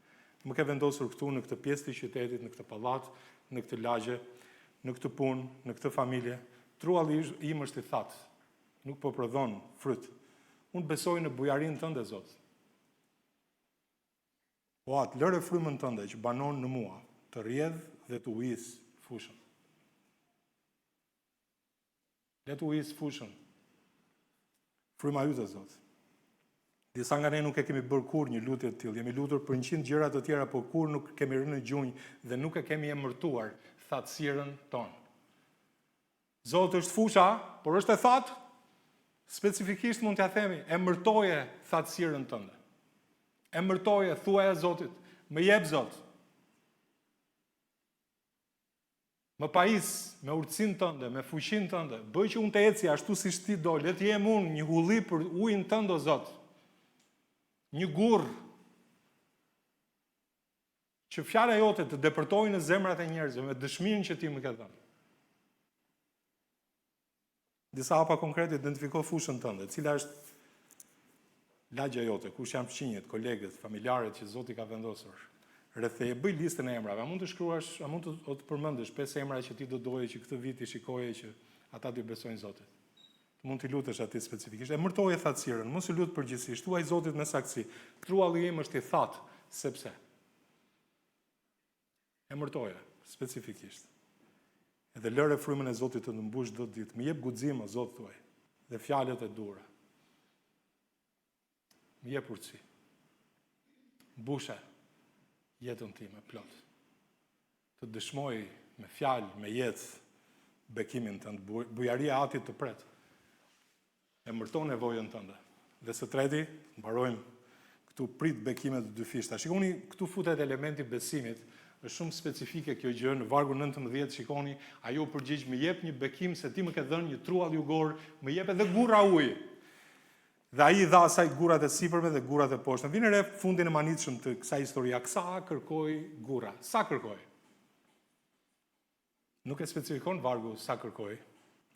Më ke vendosur këtu në këtë pjesë të qytetit, në këtë pallat, në këtë lagje, në këtë punë, në këtë familje. Trualli im është i thatë, nuk po prodhon fryt. Unë besoj në bujarinë tënde, Zot. Po atë, lëre frymën tënde që banon në mua, të rrjedh dhe të ujis fushën. Le të ujis fushën. Fryma yte, Zot. Disa nga ne nuk e kemi bërë kur një lutje të tillë. Jemi lutur për 100 gjëra të tjera, por kur nuk kemi rënë në gjunjë dhe nuk e kemi emërtuar thatësirën tonë. Zot është fusha, por është e thatë. Specifikisht mund t'ja themi, emërtoje thatësirën tënde. Emërtoje, thuaja Zotit, më jep Zot. Më pajis me urtësinë tënde, me fuqinë tënde. Bëj që unë të eci ashtu siç ti do. Le të jem unë një hulli për ujin tënd, o Zot. Një gurr që fjala jote të depërtojë në zemrat e njerëzve me dëshminë që ti më ke dhënë. Disa hapa konkrete identifiko fushën tënde, cila është lagja jote, kush janë fëmijët, kolegët, familjarët që Zoti ka vendosur. Rreth e bëj listën e emrave. A mund të shkruash, a mund të përmendësh 5 emra që ti do doje që këtë vit i shikoje që ata të besojnë Zotit. Mund t'i lutesh atij specifikisht. Emërtoje thatësirën, mos i lut përgjithsisht. Thuaj Zotit me saktësi. Trualli im është i thatë, sepse. Emërtoje specifikisht. Edhe lëre frymën e Zotit të mbush çdo ditë. Më jep guxim, o Zot, thuaj, dhe fjalët e dura. Më jep urtësi. Mbushe jetën time plot. Të dëshmoj me fjalë, me jetë, bekimin tënd, bujaria e Atit të pret. Emërton nevojën tënde. Dhe së treti, mbarojmë këtu prit bekimet të dy fishta. Shikoni, këtu futet elementi besimit. Është shumë specifike kjo gjë, në vargu 19 shikoni, ajo përgjigj më jep një bekim se ti më ke dhënë një truall jugor, më jep edhe gurra uji. Dhe ai I dha asaj gurrat e sipërme dhe gurrat e poshtme. Vjen re fundin e manitshëm të kësaj historia. Sa kërkoi gurra? Sa kërkoi? Nuk e specifikon vargu sa kërkoi.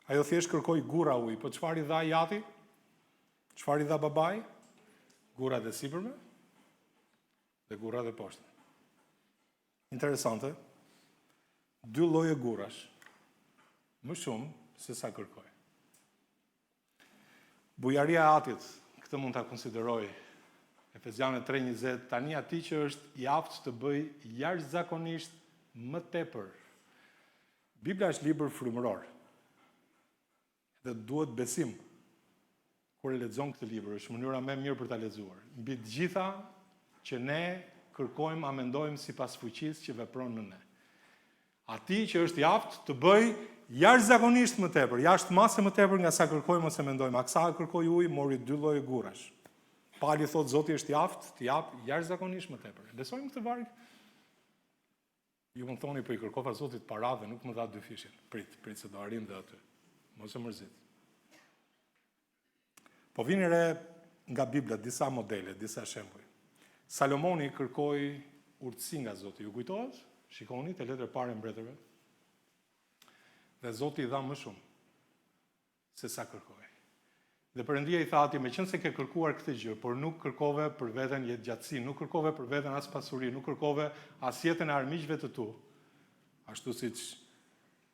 Ajo thjesht kërkoi gurra uji, po çfarë I dha Ati? Çfarë I dha babai? Gurrat e sipërme dhe gurrat e poshtme. Interesante. 2 lloje gurrash. Më shumë se sa kërkoi. Bujaria e Atit, këtë mund ta konsideroj Efezianë 3:20, tani atij që është I aftë të bëj jashtëzakonisht më tepër. Bibla është libër frymëror. Dhe duhet besim. Kur e lexon këtë libër, është mënyra më e mirë për ta lexuar. Mbi të gjitha që ne kërkojmë, a mendojmë sipas fuqisë që vepron në ne. Atij që është I aftë të bëj jashtëzakonisht më tepër, jashtë mase më tepër nga sa kërkojmë ose mendojmë. Aksa kërkoi ujë, mori 2 lloje gurrash. Pali thot Zoti është I aftë, të jap jashtëzakonisht më tepër. Besojmë këtë varg? Ju më thoni po I kërkova Zotit para dhe nuk më dha 2 fishin. Prit se do arrim dhe aty. Mos e mërzit. Po vini re nga Bibla disa modele, disa shembuj. Salomoni kërkoi urtësi nga Zoti. Ju kujtohet? Shikoni te letra e parë e mbretërve. Dhe Zoti i dha më shumë se sa kërkoi. Dhe Perëndia i tha atij, meqense ke kërkuar këtë gjë, por nuk kërkove për veten jetëgjatësi, nuk kërkove për veten as pasuri, nuk kërkove as jetën e armiqve të tu, ashtu siç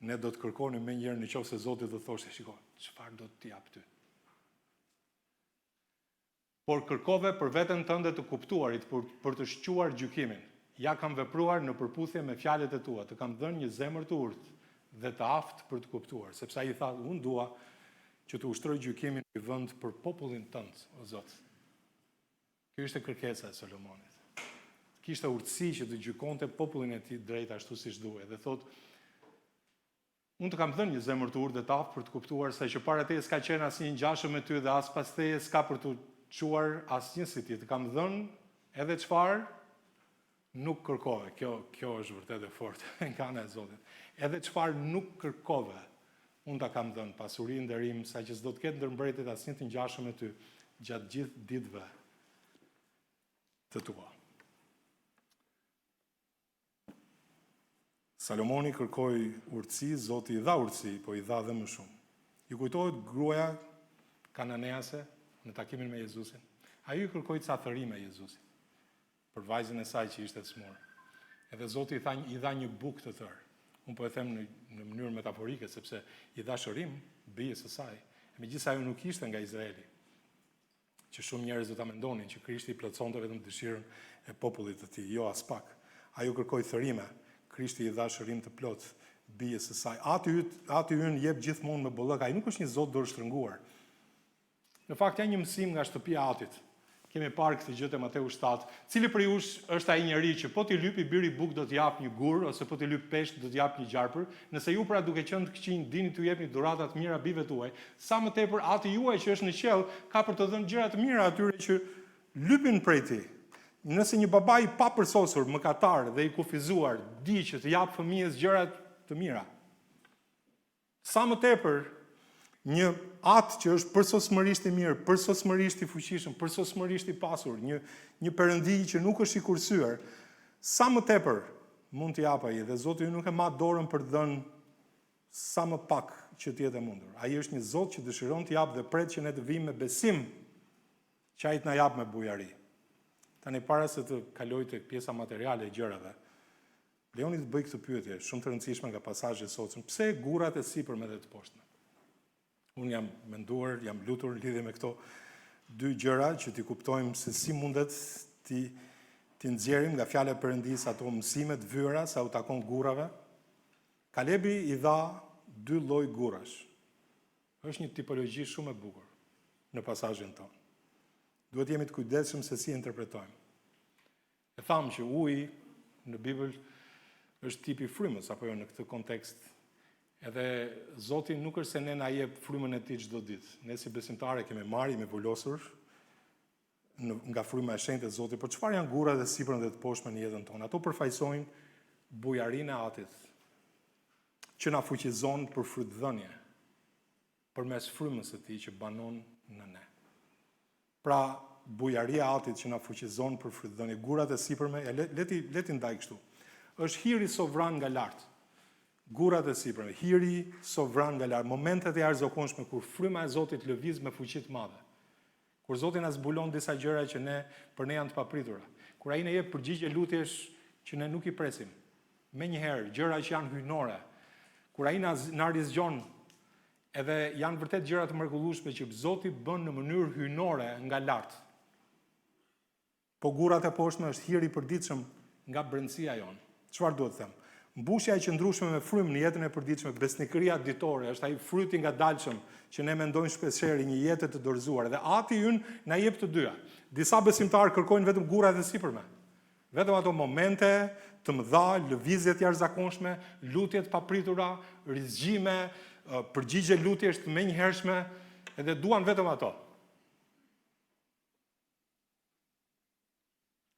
ne do të kërkonim më njëherë nëse Zoti do thoshte, shiko, çfarë do të jap ty. Por kërkove për veten tënde të kuptuarit, për të shquar gjykimin. Ja kam vepruar në përputhje me fjalët e tua, të kam dhënë një zemër të urtë dhe të aftë për të kuptuar, sepse ai tha, unë dua që të ushtroj gjykimin në vend për popullin tënd, o Zot. Kjo ishte kërkesa e Salomonit. Kishte urtësi që të gjykonte popullin e tij drejt ashtu siç duhej dhe thot, unë të kam dhënë një zemër të urtë dhe të aftë për të kuptuar se që para teje s'ka qenë asnjë ngjashëm me ty dhe as pas teje s'ka për të quar asnjë si ti. Të kam dhënë edhe çfarë nuk kërkove. Kjo është vërtet e fortë nga ana e Zotit. Edhe çfarë nuk kërkove, unë ta kam dhënë, pasuri, nderim, sa që s'do të ketë ndër mbretërit asnjë të ngjashëm me ty gjatë gjithë ditëve të tua. Salomoni kërkoi urtësi, Zoti i dha urtësi, po i dha dhe më shumë. Ju kujtohet gruaja kananease në takimin me Jezusin? Ai i kërkoi ca thërime Jezusit për vajzën e saj që ishte smur. Edhe Zoti i dha një bukë të thërë. Unë po e them në mënyrë metaforike, sepse i dha shërim bijës së saj. Megjithëse ajo nuk ishte nga Izraeli, që shumë njerëz do ta mendonin që Krishti i plotësonte vetëm dëshirën e popullit të tij. Jo, as pak. Ajo kërkoi thërime. Krishti i dha shërim të plot bijës së saj. Ati ynë jep gjithmonë me bollëk. Ai nuk është një Zot dorë shtrënguar. Në fakt janë një mësim nga shtëpia e Atit. Kemi parë këtë gjë te Mateu 7. Cili prej jush është ai njeriu që po t'i lypi biri buk do t'i jap një gur ose po t'i lyp peshk do t'i jap një gjarpër? Nëse ju pra duke qenë të këqij dini t'u jepni dhurata të mira bijve tuaj, sa më tepër Ati juaj që është në qiell ka për të dhënë gjëra të mira atyre që lypin prej tij. Nëse një baba i papërsosur, mëkatar dhe i kufizuar di që të jap fëmijës gjëra të mira, sa më tepër një atë që është përsosmërisht i mirë, përsosmërisht i fuqishëm, përsosmërisht i pasur, një perëndi që nuk është i kursyer, sa më tepër mund t'i jap ai dhe Zoti nuk e mat dorën për të dhënë sa më pak që të jetë e mundur. Ai është një Zot që dëshiron të jap dhe pret që ne të vijmë me besim që ai të na jap me bujari. Tani para se të kaloj tek pjesa materiale e gjërave, lejoni të bëj këtë pyetje shumë të rëndësishme nga pasazhi i sotshëm. Pse gurat e sipërme dhe të poshtme? Unë jam menduar, jam lutur në lidhje me këto dy gjëra që t'i kuptojmë se si mundet t'i nxjerrim nga fjala e Perëndisë ato mësime të vyera sa u takon gurrave. Kalebi i dha dy lloj gurrash. Është një tipologji shumë e bukur në pasazhin tonë. Duhet jemi të kujdesshëm se si interpretojmë. E thamë që uji në Bibël është tipi frymës apo jo në këtë kontekst. Edhe Zoti nuk është se ne na jep frymën e tij çdo ditë. Ne si besimtarë kemi marrë, jemi vulosur nga fryma e shenjtë e Zotit. Por çfarë janë gurrat e sipërme dhe të poshtme në jetën tonë? Ato përfaqësojnë bujarinë e Atit, që na fuqizon për frutdhënie përmes frymës së tij që banon në ne. Pra, bujaria e Atit që na fuqizon për frutdhënie, gurrat e sipërme, leti ndaj kështu. Është hiri sovran nga lart. Gurrat e sipërme, hiri sovran nga lart, momentet e jashtëzakonshme kur fryma e Zotit lëviz me fuqi të madhe. Kur Zoti na zbulon disa gjëra që për ne janë të papritura. Kur ai na jep përgjigje lutjesh që ne nuk i presim. Menjëherë gjëra që janë hyjnore. Kur ai na rizgjon edhe janë vërtet gjëra të mrekullueshme që Zoti bën në mënyrë hyjnore nga lart. Po gurrat e poshtme është hiri i përditshëm nga brendësia jon. Çfarë duhet të them? Mbushja e qëndrueshme me frymë në jetën e përditshme, besnikëria ditore, është ai fryti ngadalshëm që ne mendojmë shpeshherë një jetë të dorëzuar dhe Ati ynë na jep të dyja. Disa besimtarë kërkojnë vetëm gurrat e sipërme. Vetëm ato momente të mëdha, lëvizje të jashtëzakonshme, lutje të papritura, rizgjime, përgjigje lutjesh të menjëhershme, edhe duan vetëm ato.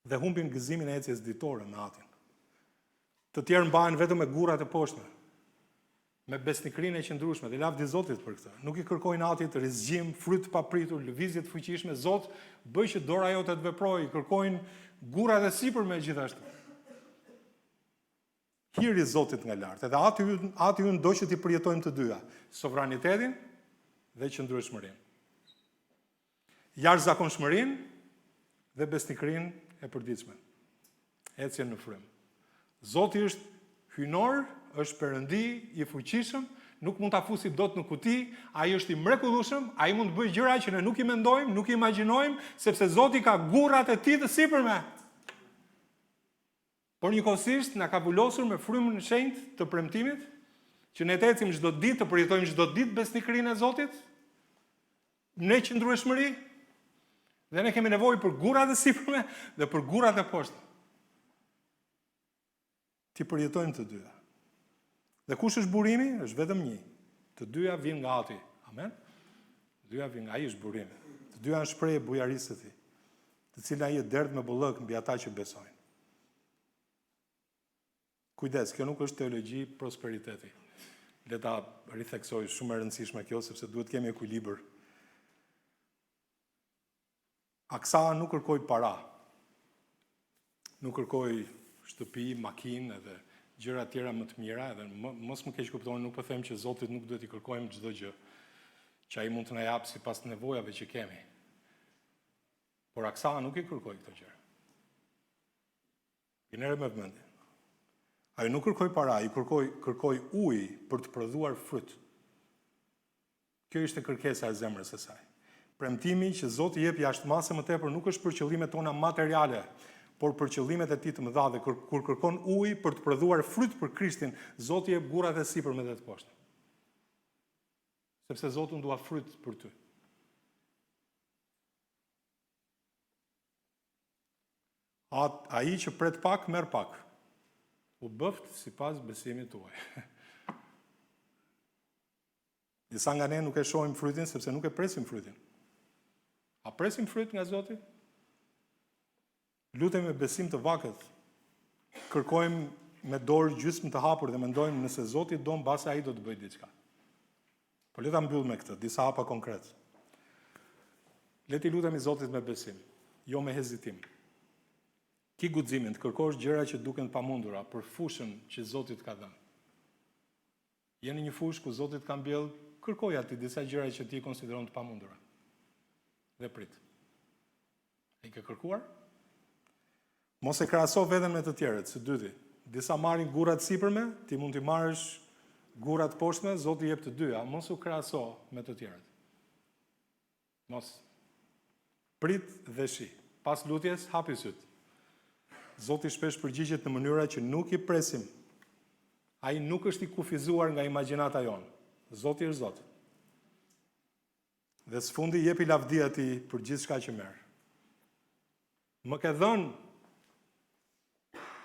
Dhe humbin gëzimin e ecjes ditore me Atin. Të tjerë mbahen vetëm me gurrat e poshtme, me besnikrinë e qëndrueshme, dhe lavdi Zotit për këtë. Nuk i kërkojnë Atit rizgjim, fryt të papritur, lëvizje të fuqishme. Zot, bëj që dora jote të veprojë. I kërkojnë gura dhe sipërme gjithashtu. Hiri i Zotit nga lartë. Edhe aty unë do që t'i përjetojmë të dyja, sovranitetin dhe qëndrueshmërinë. Jashtëzakonshmërinë dhe besnikërinë e përditshme. Ecjen në frym. Zoti është hynor, është Perëndi i fuqishëm, nuk mund ta fusi dot në kuti, ai është i mrekullueshëm, ai mund të bëjë gjëra që ne nuk i mendojmë, nuk i imagjinojmë, sepse Zoti ka gurrat e tij të sipërme. Por njëkohësisht na ka vulosur me frymën e shenjtë të premtimit, që ne të ecim çdo ditë, të përjetojmë çdo ditë besnikërinë e Zotit, në qëndrueshmëri, dhe ne kemi nevojë për gurrat e sipërme dhe për gurrat e poshtme. Ti përjetojmë të dyja. Dhe kush është burimi? Është vetëm një. Të dyja vijnë nga Ati. Amen. Të dyja vijnë nga ai është burimi. Të dyja janë shprehje bujarisë së Tij, të cilën ai e derdh me bollëk mbi ata që besojnë. Kujdes, kjo nuk është teologji prosperiteti. Le ta ritheksoj, shumë e rëndësishme kjo, sepse duhet kemi ekuilibër. Aksa nuk kërkoj para. Nuk kërkoj shtëpi, makinë edhe gjëra tjera më të mira, edhe mos më keq kuptoni, nuk po them që Zotit nuk duhet i kërkojmë çdo gjë, që ai mund të na jap sipas nevojave që kemi. Por aksa nuk i kërkoj këto gjëra. Gjinere me vëmendje. Ai nuk kërkoj para, ai kërkoj ujë për të prodhuar fryt. Kjo ishte kërkesa e zemrës së saj. Premtimi që Zoti jep jashtëmase më tepër nuk është për qëllimet tona materiale, por për qëllimet e Tij të mëdha, dhe kur kërkon ujë për të prodhuar fryt për Krishtin, Zoti jep gurrat e sipërme dhe të poshtme. Sepse Zoti dua fryt për ty. Ai që pret pak, merr pak. U bëft sipas besimit tuaj. Disa nga ne nuk e shohim frytin sepse nuk e presim frytin. A presim fryt nga Zoti? Lutemi me besim të vakët. Kërkojmë me dorë gjysmë të hapur dhe mendojmë nëse Zoti do, mbase ai do të bëjë diçka. Po le ta mbyll me këtë, disa hapa konkret. Le ti lutemi Zotit me besim, jo me hezitim. Ki guximin të kërkosh gjëra që duken pamundura për fushën që Zoti të ka dhënë. Je në një fushë ku Zoti të ka mbjell, kërkoj aty disa gjëra që ti konsideron të pamundura. Dhe prit. E ke kërkuar? Mos e krahaso veten me të tjerët, së dyti. Disa marrin gurrat sipërme, ti mund t'i marrësh gurrat poshtme, Zoti jep të dyja, mos u krahaso me të tjerët. Mos. Prit dhe shi. Pas lutjes, hapi syt. Zoti shpesh përgjigjet në mënyra që nuk i presim. Ai nuk është i kufizuar nga imagjinata jonë. Zoti është Zot. Dhe sfundi jepi lavdi atij për gjithçka që merr. Më ke dhënë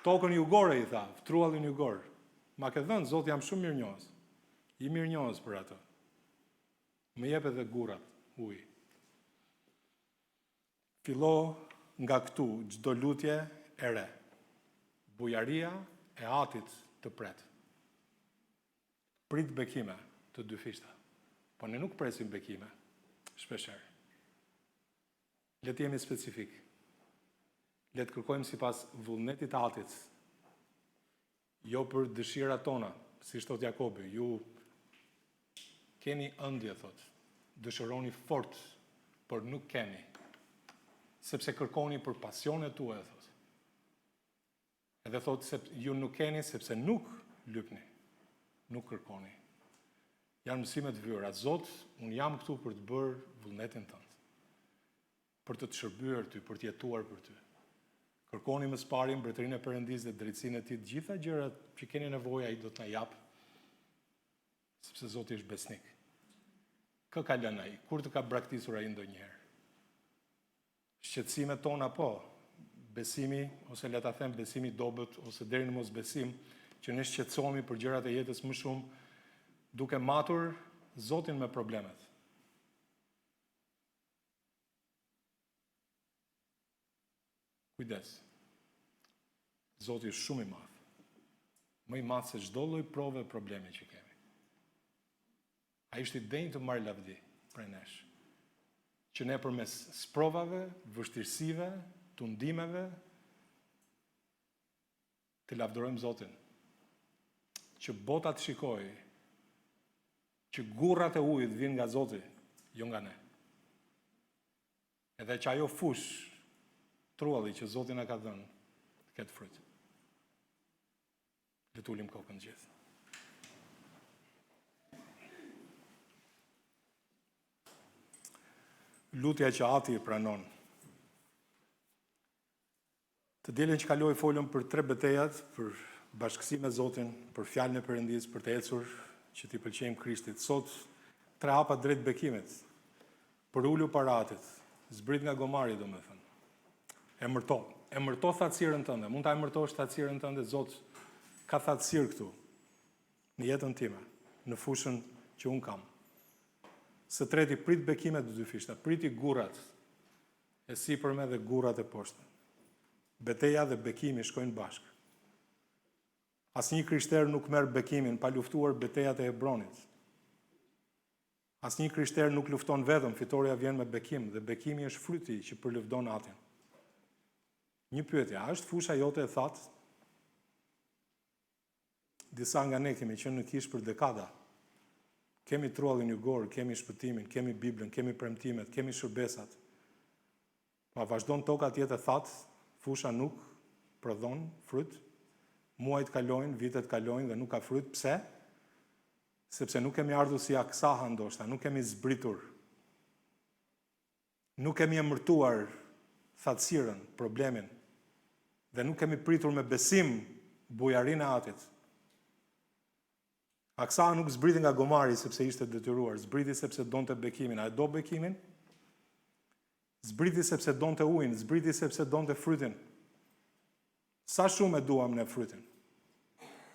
tokën jugore, i tha, ftruallin jugor. Ma ke dhënë, Zoti, jam shumë mirënjohës. I mirënjohës për atë. Më jep edhe gurrat, ujë. Fillo nga këtu çdo lutje e re. Bujaria e Atit të pret. Prit bekime të dy fishta. Po ne nuk presim bekime, shpeshherë. Le të jemi specifik. Le të kërkojmë sipas vullnetit të Atit. Jo për dëshirat tona, si thot Jakobi, ju keni ëndje, thot. Dëshironi fort, por nuk keni. Sepse kërkoni për pasionet tuaja, thot. Edhe thot se ju nuk keni sepse nuk lypni, nuk kërkoni. Janë mësimet vyra. Zot, unë jam këtu për të bërë vullnetin tënd. Për të shërbyer ty, për të jetuar për ty. Kërkoni më së pari mbretërinë e Perëndisë dhe drejtsinë e Tij, të gjitha gjërat që keni nevojë ai do të na jap. Sepse Zoti është besnik. Kë ka lënë ai? Kur të ka braktisur ai ndonjëherë? Shqetësimet tona po, besimi, ose le ta them besimi dobët, ose deri në mosbesim, që ne shqetësohemi për gjërat e jetës më shumë, duke matur Zotin me problemet. Kujdes. Zoti është shumë i madh. Më i madh se çdo lloj prove problemi që kemi. Ai është i denjë të marrë lavdi prej nesh. Që ne përmes sprovave, vështirësive, tundimeve, të lavdërojmë Zotin, që bota të shikoj, që gurrat e ujit vinë nga Zoti, jo nga ne. Edhe që ajo fush trualli që Zoti na ka dhënë, të ketë fryt. Le të ulim kokën gjithë. Lutja që Ati e pranon. Të dielën që kaloi folëm për 3 betejat, për bashkësi me Zotin, për fjalën e Perëndisë, për të ecur që t'i pëlqejmë Krishtit. Sot 3 hapa drejt bekimit, për ulu para Atit, zbrit nga gomari, domethënë. E mërto thatësirën tënde. Mund ta emërtosh thatësirën tënde, Zot ka thatësirë këtu në jetën time, në fushën që un kam. Së treti, prit bekimet të dyfishta, priti gurrat e sipërme dhe gurrat e poshtë. Beteja dhe bekimi shkojnë bashkë. Asnjë krishter nuk merr bekimin pa luftuar betejat e Hebronit. Asnjë krishter nuk lufton vetëm, fitoria vjen me bekim, dhe bekimi është fryti që përlëvdon Atin. Një pyetje, a është fusha jote e thatë? Disa nga ne kemi qenë në Kish për dekada. Kemi truallin jugor, kemi shpëtimin, kemi Biblën, kemi premtimet, kemi shërbesat. Pa vazhdon toka të jetë e thatë, fusha nuk prodhon fryt, muajt kalojnë, vitet kalojnë dhe nuk ka fryt. Pse? Sepse nuk kemi ardhur si aksaha ndoshta, nuk kemi zbritur. Nuk kemi emërtuar thatësirën, problemin, dhe nuk kemi pritur me besim bujarinë e Atit. Aksaha nuk zbriti nga gomari sepse ishte detyruar, zbriti sepse donte bekimin. A e do bekimin? Zbriti sepse donte ujin, zbriti sepse donte frytin. Sa shumë e duam ne frytin?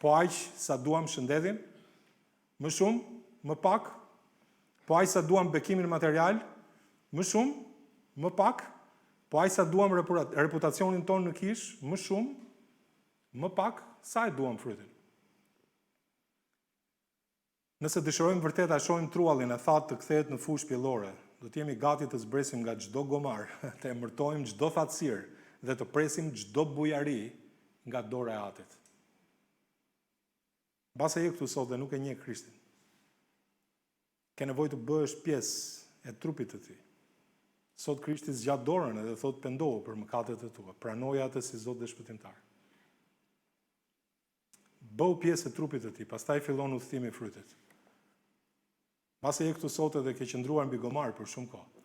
Po aq sa duam shëndetin? Më shumë? Më pak? Po aq sa duam bekimin material? Më shumë? Më pak? Po aq sa duam reputacionin tonë në Kish? Më shumë? Më pak? Sa e duam frytin? Nëse dëshirojmë vërtet ta shohim truallin e thatë të kthehet në fushë pjellore, do të jemi gati të zbresim nga çdo gomar, të emërtojmë çdo thatësirë dhe të presim çdo bujari nga dora e Atit. Mbase je këtu sot dhe nuk e njeh Krishtin, ke nevojë të bëhesh pjesë e trupit të Tij. Sot Krishti zgjat dorën edhe thot pendohu për mëkatet e tua, pranoja atë si Zot dhe shpëtimtar. Bëu pjesë e trupit të Tij, pastaj fillon udhëtimi i frytit. Mbase je këtu sot edhe ke qëndruar mbi gomar për shumë kohë.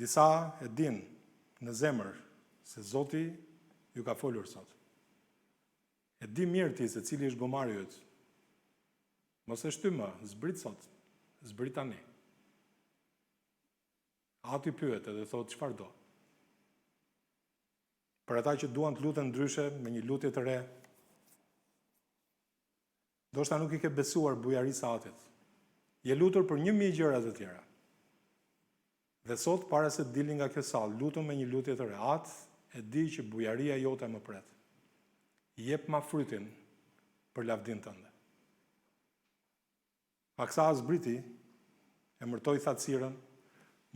Disa e din në zemër se Zoti ju ka folur sot. E di mirë ti se cili është gomari yt. Mos e shty më, zbrit sot, zbrit tani. Ati pyet edhe thot çfarë do. Për ata që duan të luten ndryshe me një lutje të re, ndoshta nuk i ke besuar bujarisë së Atit. Je lutur për 1000 gjëra të tjera. Dhe sot, para se të dilni nga kjo sallë, lutem me një lutje të re. Atë e di që bujaria jote më pret. Jep ma frytin për lavdin tënde. Aksaha zbriti, emërtoi thatësirën,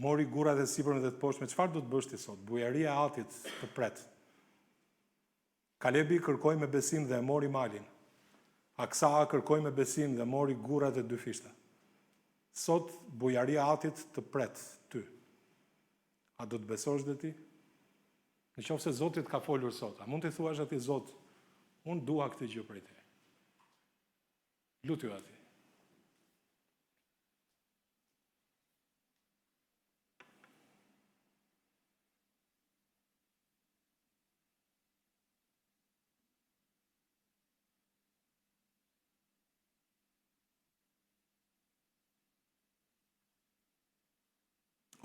mori gurrat e sipërme dhe të poshtme. Çfarë do të bësh ti sot? Bujaria e Atit të pret. Kalebi kërkoi me besim dhe e mori malin. Aksaha kërkoi me besim dhe mori gurrat e dyfishta. Sot bujaria e Atit të pret ty. A do të besosh dhe ti? Në qoftë se Zoti të ka folur sot, a mund të thuash atij Zot, unë dua këtë gjë prej te. Lutu atij.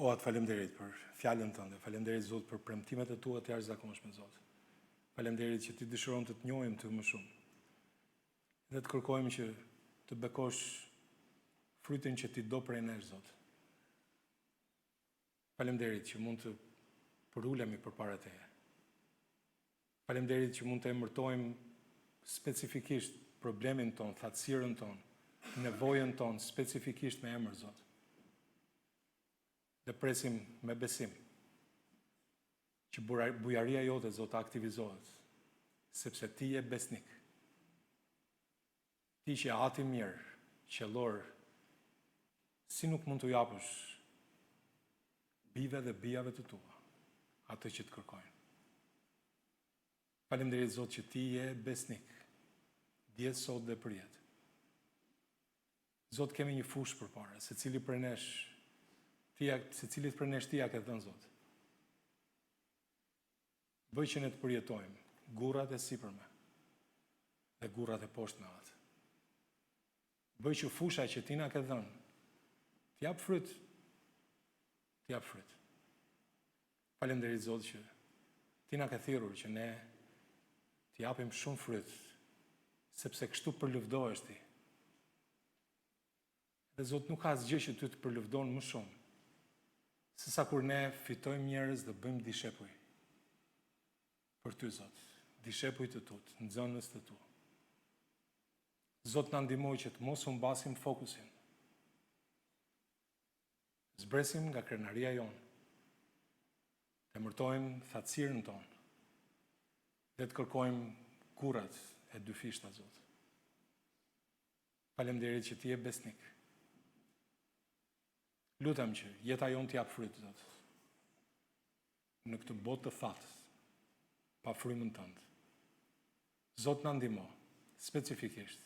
O, atë faleminderit për fjalën tënde, faleminderit Zot për premtimet e tua të jashtëzakonshme, Zot. Faleminderit që ti dëshiron të njohim ty më shumë. Dhe të kërkojmë që të bekosh frytin që ti do prej nesh, Zot. Faleminderit që mund të përulemi përpara teje. Faleminderit që mund të emërtojmë specifikisht problemin ton, thatësirën ton, nevojën ton specifikisht me emër, Zot. Dhe presim me besim që bujaria jote, Zot, aktivizohet, sepse ti je besnik. Ti që ati mirë, qellor, si nuk mund të japësh bive dhe bijave të tua, atë që të kërkojnë. Faleminderit, Zot, që ti je besnik, dje, sot dhe përjet. Zot, kemi një fushë përpara, se cilit prej nesh ti ja ke dhënë, Zot. Bëj që ne të përjetojmë gurrat e sipërme dhe gurrat e poshtme atë. Bëj që fusha që ti na ke dhënë t'jap fryt. Faleminderit, Zot, që ti na ke thirrur që ne t'japim shumë fryt, sepse kështu përlëvdohesh ti. Dhe Zot, nuk ka asgjë që ty të përlëvdon më shumë, se sa kur ne fitojmë njerëz dhe bëjmë dishepuj. Për ty, Zot, dishepuj të tut, nxënës të tu. Zot, na ndihmoj që të mos humbasim fokusin. Zbresim nga krenaria jonë, të emërtojmë thatësirën tonë, dhe të kërkojmë kurrat e dy fishta, Zot. Faleminderit që ti je besnik. Lutem që jeta jonë t'jap fryt, Zot, në këtë botë të thatës, pa frymën tënde. Zot, na ndihmo, specifikisht.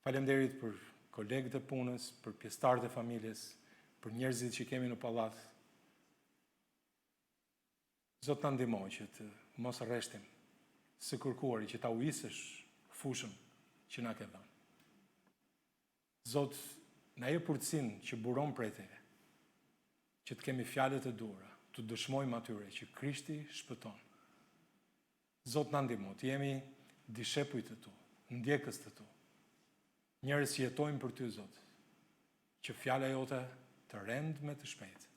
Faleminderit për kolegët e punës, për pjesëtarët e familjes, për njerëzit që kemi në pallat. Zot, na ndihmo që të mos rreshtim së kërkuari, që ta uisësh fushën që na ke dhënë. Zot, na jep urtësinë që buron prej teje, që të kemi fjalët e duhura, të dëshmojmë atyre që Krishti shpëton. Zot, na ndihmo, të jemi dishepuj të tu, ndjekës të tu, njerëz që jetojmë për ty, Zot, që fjala jote të rend me të shpejtë.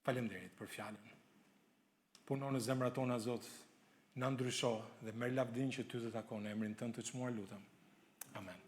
Faleminderit për fjalën. Puno në zemrat tona, Zot, na ndrysho dhe merr lavdin që ty të takon, në emrin tënd të çmuar lutem. Amen.